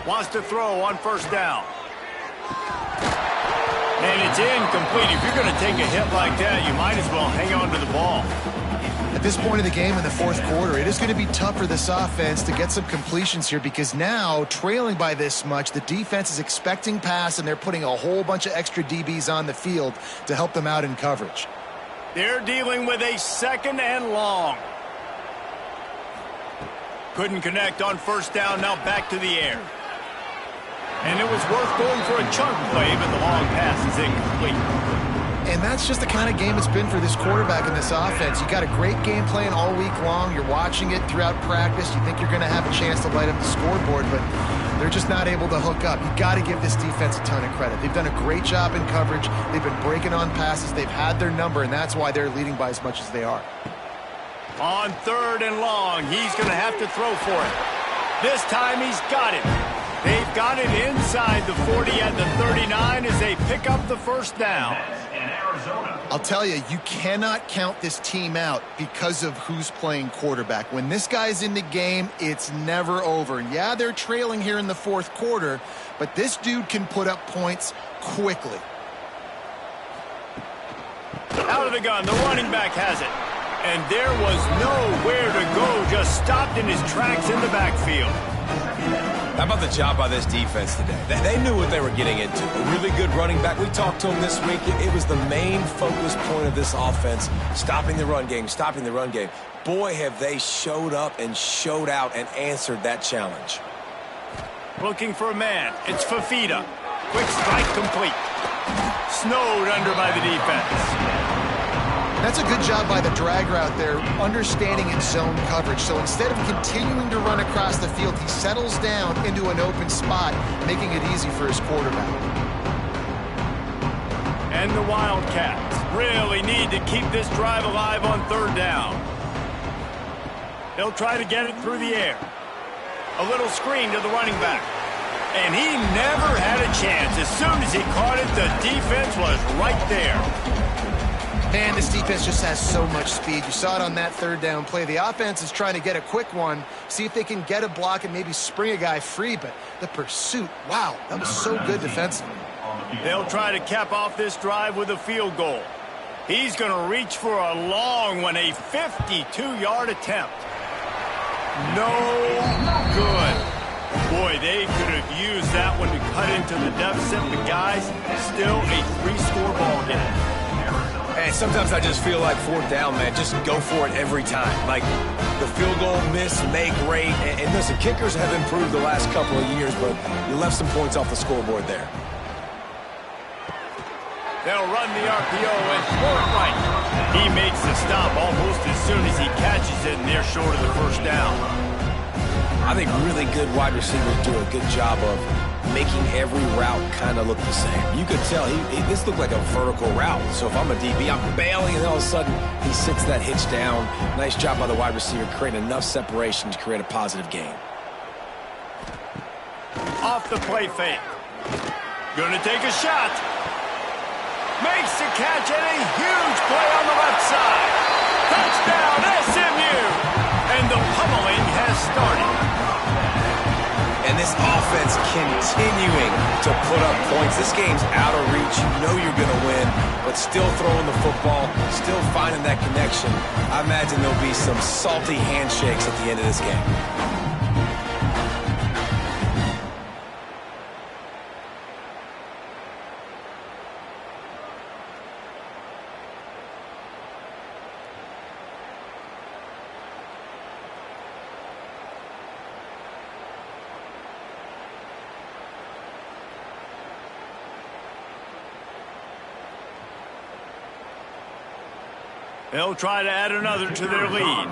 Wants to throw on first down. And it's incomplete. If you're going to take a hit like that, you might as well hang on to the ball. At this point of the game in the fourth quarter, it is going to be tough for this offense to get some completions here because now, trailing by this much, the defense is expecting pass, and they're putting a whole bunch of extra DBs on the field to help them out in coverage. They're dealing with a 2nd and long. Couldn't connect on first down, now back to the air. And it was worth going for a chunk play, but the long pass is incomplete. And that's just the kind of game it's been for this quarterback in this offense. You got a great game plan all week long. You're watching it throughout practice. You think you're going to have a chance to light up the scoreboard, but they're just not able to hook up. You got to give this defense a ton of credit. They've done a great job in coverage. They've been breaking on passes. They've had their number, and that's why they're leading by as much as they are. On 3rd and long, he's going to have to throw for it. This time he's got it. They've got it inside the 40 at the 39 as they pick up the first down. I'll tell you, you cannot count this team out because of who's playing quarterback. When this guy's in the game, it's never over. Yeah, they're trailing here in the fourth quarter, but this dude can put up points quickly. Out of the gun, the running back has it. And there was nowhere to go, just stopped in his tracks in the backfield. How about the job by this defense today? They knew what they were getting into. A really good running back. We talked to him this week. It was the main focus point of this offense, stopping the run game, stopping the run game. Boy, have they showed up and showed out and answered that challenge. Looking for a man. It's Fafita. Quick strike complete. Snowed under by the defense. That's a good job by the drag route there, understanding its zone coverage. So instead of continuing to run across the field, he settles down into an open spot, making it easy for his quarterback. And the Wildcats really need to keep this drive alive on third down. They'll try to get it through the air. A little screen to the running back. And he never had a chance. As soon as he caught it, the defense was right there. Man, this defense just has so much speed. You saw it on that third down play. The offense is trying to get a quick one, see if they can get a block and maybe spring a guy free, but the pursuit, wow, that was so good defensively. They'll try to cap off this drive with a field goal. He's going to reach for a long one, a 52-yard attempt. No good. Boy, they could have used that one to cut into the deficit, but guys, still a 3-score ball game. And sometimes I just feel like fourth down, man, just go for it every time. Like the field goal miss, make rate. And listen, kickers have improved the last couple of years, but you left some points off the scoreboard there. They'll run the RPO and throw it right. He makes the stop almost as soon as he catches it, and they're short of the first down. I think really good wide receivers do a good job of making every route kind of look the same. You could tell this looked like a vertical route. So if I'm a DB, I'm bailing, and all of a sudden he sits that hitch down. Nice job by the wide receiver, creating enough separation to create a positive gain. Off the play fake. Gonna take a shot. Makes the catch, and a huge play on the left side. Touchdown, SMU! And the pummeling has started. And this offense continuing to put up points. This game's out of reach. You know you're going to win, but still throwing the football, still finding that connection. I imagine there'll be some salty handshakes at the end of this game. They'll try to add another to their lead.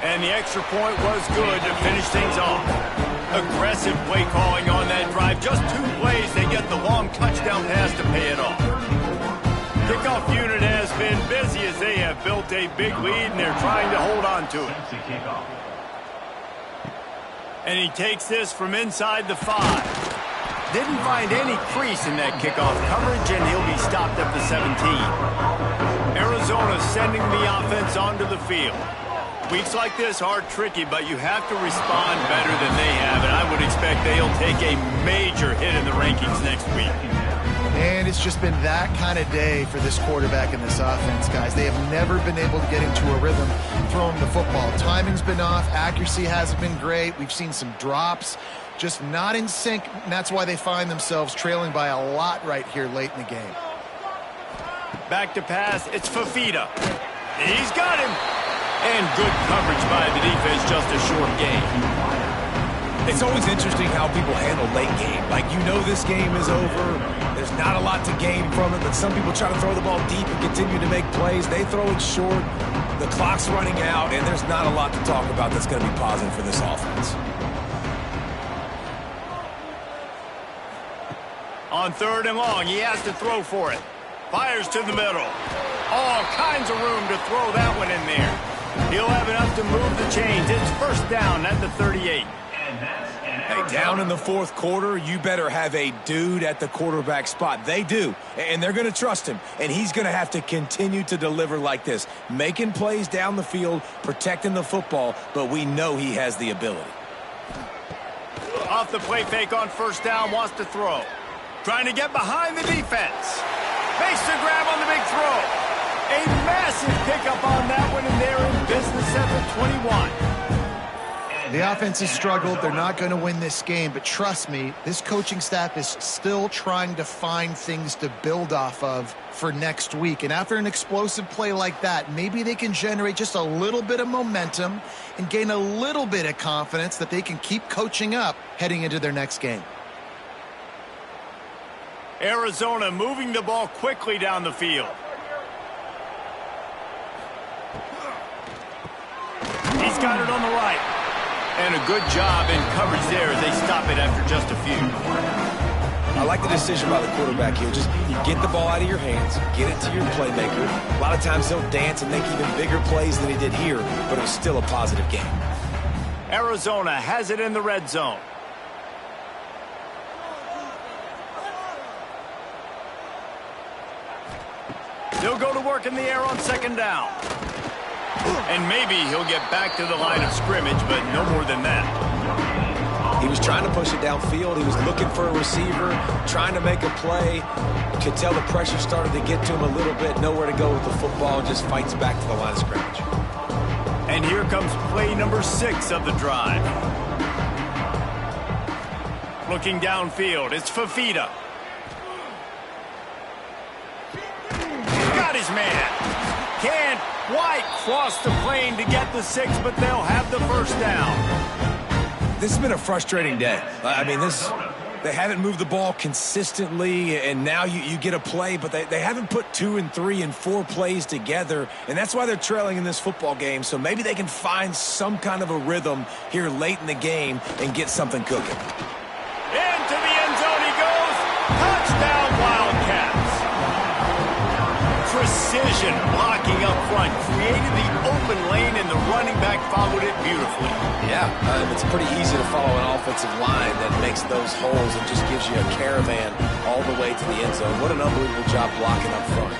And the extra point was good to finish things off. Aggressive play calling on that drive. Just 2 plays, they get the long touchdown pass to pay it off. Kickoff unit has been busy as they have built a big lead, and they're trying to hold on to it. And he takes this from inside the 5. Didn't find any crease in that kickoff coverage, and he'll be stopped at the 17. Arizona sending the offense onto the field. Weeks like this are tricky, but you have to respond better than they have, and I would expect they'll take a major hit in the rankings next week. And it's just been that kind of day for this quarterback and this offense, guys. They have never been able to get into a rhythm throwing the football. Timing's been off. Accuracy hasn't been great. We've seen some drops. Just not in sync, and that's why they find themselves trailing by a lot right here late in the game. Back to pass, it's Fafita. He's got him. And good coverage by the defense, just a short game. It's always interesting how people handle late game. Like, you know this game is over. There's not a lot to gain from it, but some people try to throw the ball deep and continue to make plays. They throw it short. The clock's running out, and there's not a lot to talk about that's going to be positive for this offense. On 3rd and long, he has to throw for it. Fires to the middle. All kinds of room to throw that one in there. He'll have enough to move the chains. It's first down at the 38. Hey, down in the 4th quarter, you better have a dude at the quarterback spot. They do, and they're going to trust him, and he's going to have to continue to deliver like this, making plays down the field, protecting the football, but we know he has the ability. Off the play fake on first down, wants to throw. Trying to get behind the defense. Makes the grab on the big throw. A massive pickup on that one, and they're in set the 21. The offense has struggled. They're not going to win this game, but trust me, this coaching staff is still trying to find things to build off of for next week. And after an explosive play like that, maybe they can generate just a little bit of momentum and gain a little bit of confidence that they can keep coaching up heading into their next game. Arizona moving the ball quickly down the field. He's got it on the right. And a good job in coverage there as they stop it after just a few. I like the decision by the quarterback here. Just get the ball out of your hands, get it to your playmaker. A lot of times he'll dance and make even bigger plays than he did here, but it was still a positive game. Arizona has it in the red zone. They'll go to work in the air on second down. And maybe he'll get back to the line of scrimmage, but no more than that. He was trying to push it downfield. He was looking for a receiver, trying to make a play. You could tell the pressure started to get to him a little bit. Nowhere to go with the football, and just fights back to the line of scrimmage. And here comes play number 6 of the drive. Looking downfield, it's Fafita. Got his man. Can't quite cross the plane to get the 6, but they'll have the first down. This has been a frustrating day. I mean, they haven't moved the ball consistently, and now you get a play, but they haven't put 2 and 3 and 4 plays together, and that's why they're trailing in this football game. So maybe they can find some kind of a rhythm here late in the game and get something cooking. Into the end zone he goes. Touchdown, Wildcats. Precision blocking up front created the open lane, and the running back followed it beautifully. Yeah, it's pretty easy to follow an offensive line that makes those holes and just gives you a caravan all the way to the end zone. What an unbelievable job blocking up front.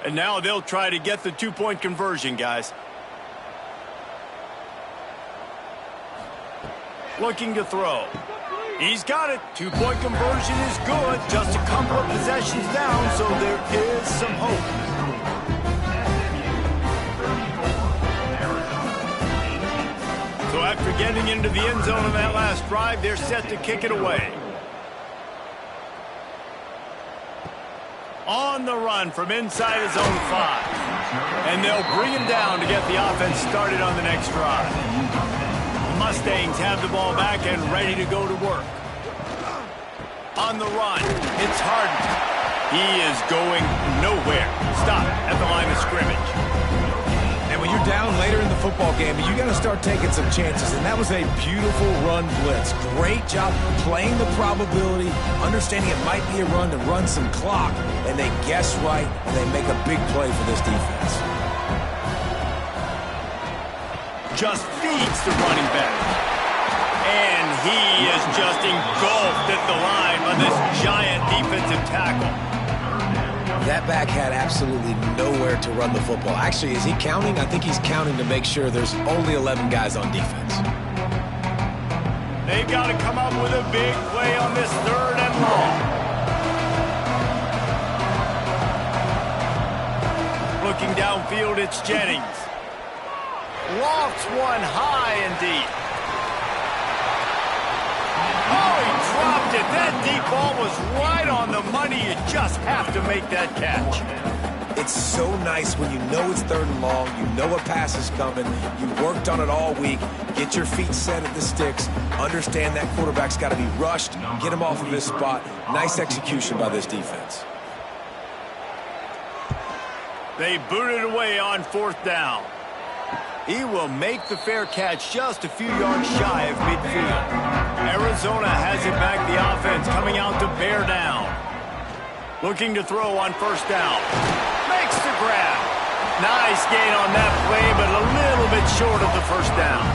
And now they'll try to get the 2-point conversion, guys. Looking to throw. He's got it. 2-point conversion is good. Just a couple of possessions down, so there is some hope. So after getting into the end zone on that last drive, they're set to kick it away. On the run from inside his own 5. And they'll bring him down to get the offense started on the next drive. The Mustangs have the ball back and ready to go to work. On the run, it's Harden. He is going nowhere. Stop at the line of scrimmage. And when you're down later in the football game, you got to start taking some chances. And that was a beautiful run blitz. Great job playing the probability, understanding it might be a run to run some clock, and they guess right, and they make a big play for this defense. Just feeds the running back. And he is just engulfed at the line by this giant defensive tackle. That back had absolutely nowhere to run the football. Actually, is he counting? I think he's counting to make sure there's only 11 guys on defense. They've got to come up with a big play on this 3rd and long. Looking downfield, it's Jennings. Lofts one high and deep. Oh, he dropped it. That deep ball was right on the money. You just have to make that catch. It's so nice when you know it's 3rd and long, you know a pass is coming, you worked on it all week, get your feet set at the sticks, understand that quarterback's got to be rushed, get him off of his spot. Nice execution by this defense. They boot it away on 4th down. He will make the fair catch just a few yards shy of midfield. Arizona has it back, the offense coming out to bear down. Looking to throw on 1st down. Makes the grab. Nice gain on that play, but a little bit short of the 1st down.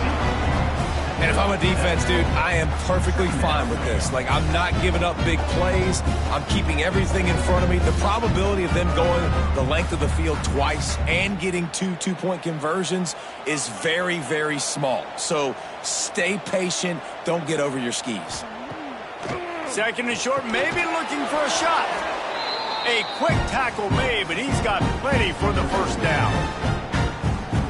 And if I'm a defense, dude, I am perfectly fine with this. Like, I'm not giving up big plays. I'm keeping everything in front of me. The probability of them going the length of the field twice and getting two-point conversions is very, very small. So stay patient. Don't get over your skis. Second and short, maybe looking for a shot. A quick tackle made, but he's got plenty for the first down.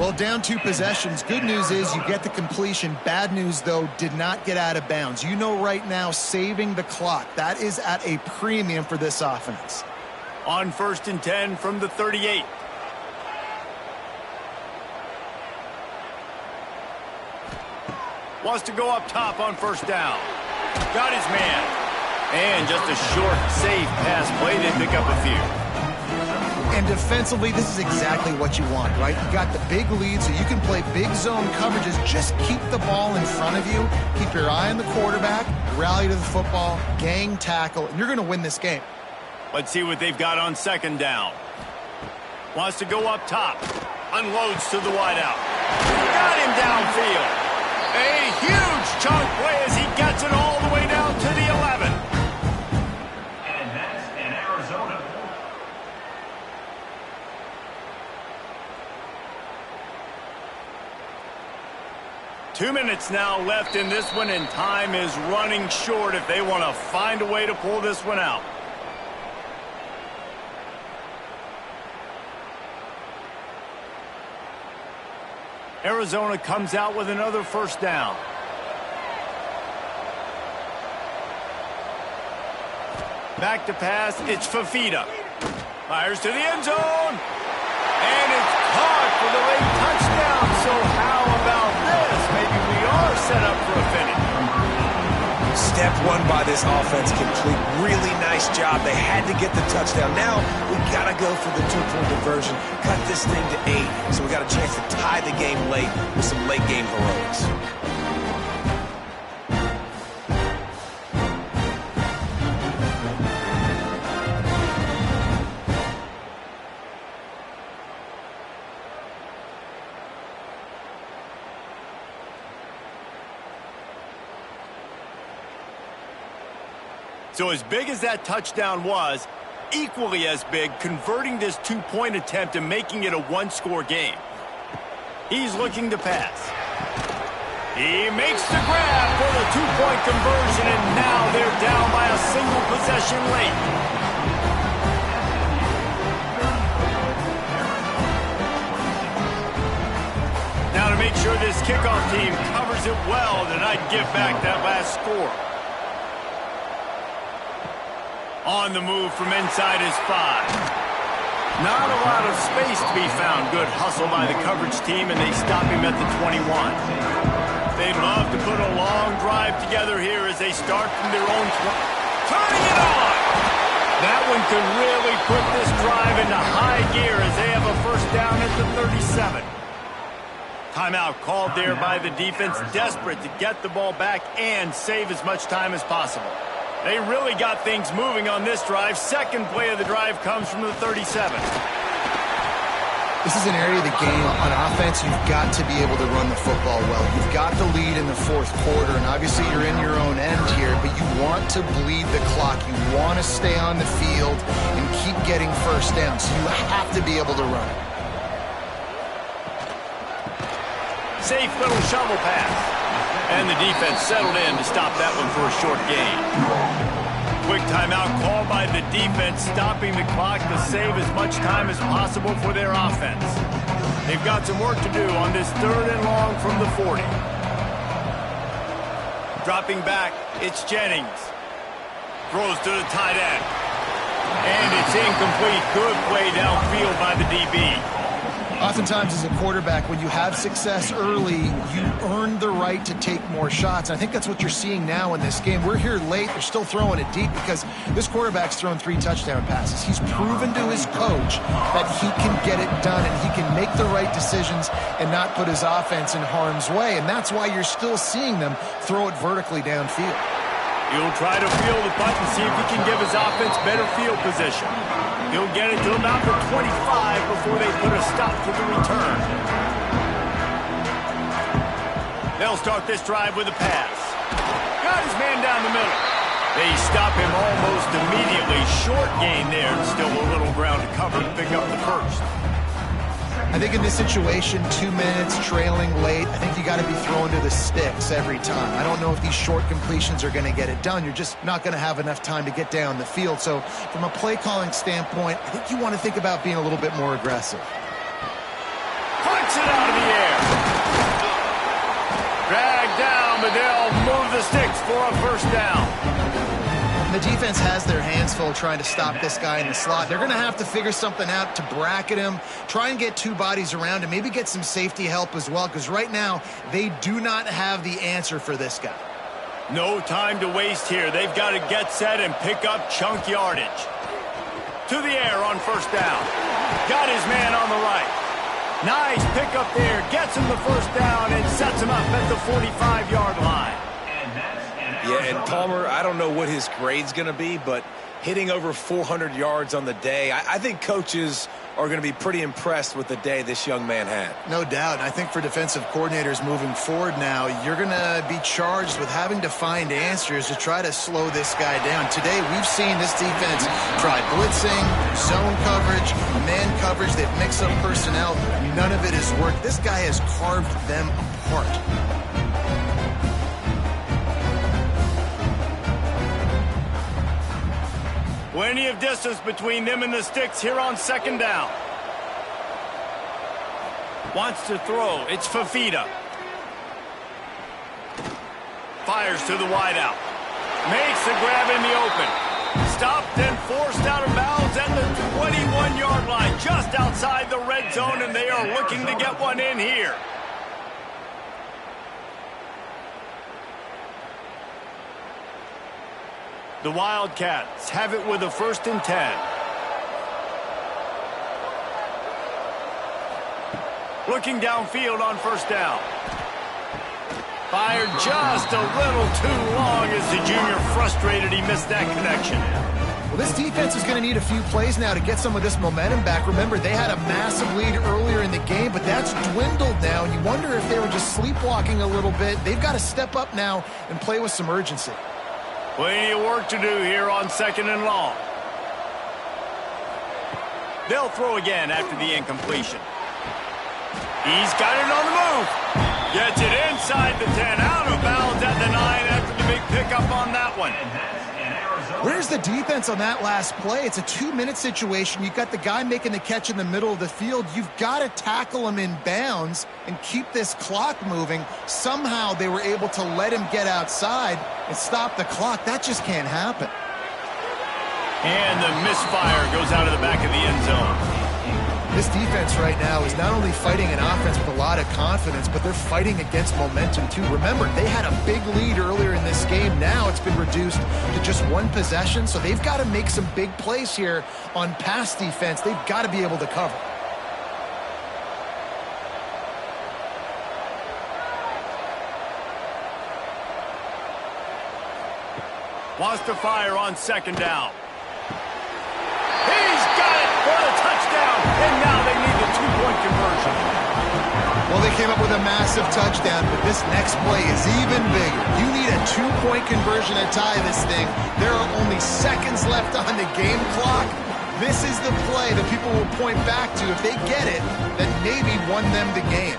Well, down 2 possessions. Good news is you get the completion. Bad news, though, did not get out of bounds. You know right now, saving the clock. That is at a premium for this offense. On 1st and 10 from the 38. Wants to go up top on first down. Got his man. And just a short, safe pass play. They pick up a few. And defensively, this is exactly what you want, right? You got the big lead, so you can play big zone coverages. Just keep the ball in front of you. Keep your eye on the quarterback. Rally to the football. Gang tackle. And you're going to win this game. Let's see what they've got on 2nd down. Wants to go up top. Unloads to the wideout. Got him downfield. A huge chunk play as he gets it all the way down to the 11. And that's in Arizona. Two minutes now left in this one, and time is running short if they want to find a way to pull this one out. Arizona comes out with another first down. Back to pass, it's Fafita. Fires to the end zone. And it's caught for the late touchdown. So how about this? Maybe we are set up for a finish. Step 1 by this offense complete. Really nice job. They had to get the touchdown. Now we got to go for the 2-point conversion. Cut this thing to 8. So we got a chance to tie the game late with some late game heroics. So as big as that touchdown was, equally as big, converting this 2-point attempt and making it a 1-score game. He's looking to pass. He makes the grab for the 2-point conversion, and now they're down by a single possession late. Now to make sure this kickoff team covers it well, then I'd give back that last score. On the move from inside his 5. Not a lot of space to be found. Good hustle by the coverage team, and they stop him at the 21. They'd love to put a long drive together here as they start from their own 20. Turning it on! That one could really put this drive into high gear as they have a first down at the 37. Timeout called there by the defense, desperate to get the ball back and save as much time as possible. They really got things moving on this drive. Second play of the drive comes from the 37. This is an area of the game on offense you've got to be able to run the football well. You've got the lead in the 4th quarter, and obviously you're in your own end here, but you want to bleed the clock. You want to stay on the field and keep getting first down, so you have to be able to run it. Safe little shovel pass. And the defense settled in to stop that one for a short gain. Quick timeout called by the defense, stopping the clock to save as much time as possible for their offense. They've got some work to do on this 3rd and long from the 40. Dropping back, it's Jennings. Throws to the tight end. And it's incomplete. Good play downfield by the DB. Oftentimes as a quarterback, when you have success early, you earn the right to take more shots. I think that's what you're seeing now in this game. We're here late. They're still throwing it deep because this quarterback's thrown 3 touchdown passes. He's proven to his coach that he can get it done and he can make the right decisions and not put his offense in harm's way. And that's why you're still seeing them throw it vertically downfield. He'll try to feel the punt and see if he can give his offense better field position. He'll get it to about the 25 before they put a stop to the return. They'll start this drive with a pass. Got his man down the middle. They stop him almost immediately. Short gain there. Still a little ground to cover to pick up the first. I think in this situation, 2 minutes, trailing late, I think you got to be throwing to the sticks every time. I don't know if these short completions are going to get it done. You're just not going to have enough time to get down the field. So from a play calling standpoint, I think you want to think about being a little bit more aggressive. Punts it out of the air. Dragged down, but they'll move the sticks for a first down. The defense has their hands full trying to stop this guy in the slot. They're going to have to figure something out to bracket him, try and get two bodies around him, maybe get some safety help as well, because right now they do not have the answer for this guy. No time to waste here. They've got to get set and pick up chunk yardage. To the air on first down. Got his man on the right. Nice pickup there. Gets him the first down and sets him up at the 45-yard line. Yeah, and Palmer, I don't know what his grade's going to be, but hitting over 400 yards on the day, I think coaches are going to be pretty impressed with the day this young man had. No doubt. I think for defensive coordinators moving forward now, you're going to be charged with having to find answers to try to slow this guy down. Today, we've seen this defense try blitzing, zone coverage, man coverage. They've mixed up personnel. None of it has worked. This guy has carved them apart. Plenty of distance between them and the sticks here on second down. Wants to throw. It's Fafita. Fires to the wideout. Makes the grab in the open. Stopped and forced out of bounds at the 21-yard line, just outside the red zone, and they are looking to get one in here. The Wildcats have it with a 1st and 10. Looking downfield on first down. Fired just a little too long as the junior frustrated. He missed that connection. Well, this defense is going to need a few plays now to get some of this momentum back. Remember, they had a massive lead earlier in the game, but that's dwindled now. And you wonder if they were just sleepwalking a little bit. They've got to step up now and play with some urgency. Plenty of work to do here on 2nd and long. They'll throw again after the incompletion. He's got it on the move. Gets it inside the 10, out of bounds at the 9 after the big pickup on that one. Where's the defense on that last play? It's a 2-minute situation. You've got the guy making the catch in the middle of the field. You've got to tackle him in bounds and keep this clock moving. Somehow they were able to let him get outside and stop the clock. That just can't happen. And the misfire goes out of the back of the end zone. This defense right now is not only fighting an offense with a lot of confidence, but they're fighting against momentum too. Remember, they had a big lead earlier in this game. Now it's been reduced to just one possession, so they've got to make some big plays here on pass defense. They've got to be able to cover. Wants to fire on 2nd down. He's got it for the touchdown, and now they need the 2-point conversion. Well, they came up with a massive touchdown, but this next play is even bigger. You need a 2-point conversion to tie this thing. There are only seconds left on the game clock. This is the play that people will point back to. If they get it, that maybe won them the game.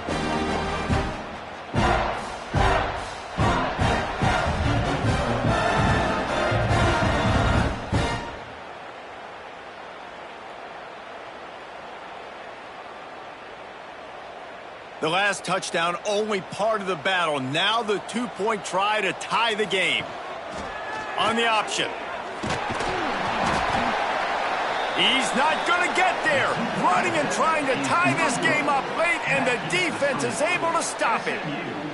The last touchdown, only part of the battle. Now the 2-point try to tie the game. On the option. He's not going to get there. Running and trying to tie this game up late, and the defense is able to stop it.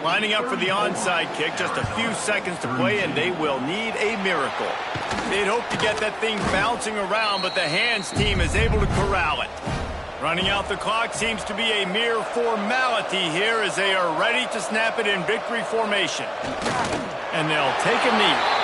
Lining up for the onside kick, just a few seconds to play, and they will need a miracle. They'd hope to get that thing bouncing around, but the hands team is able to corral it. Running out the clock seems to be a mere formality here as they are ready to snap it in victory formation. And they'll take a knee.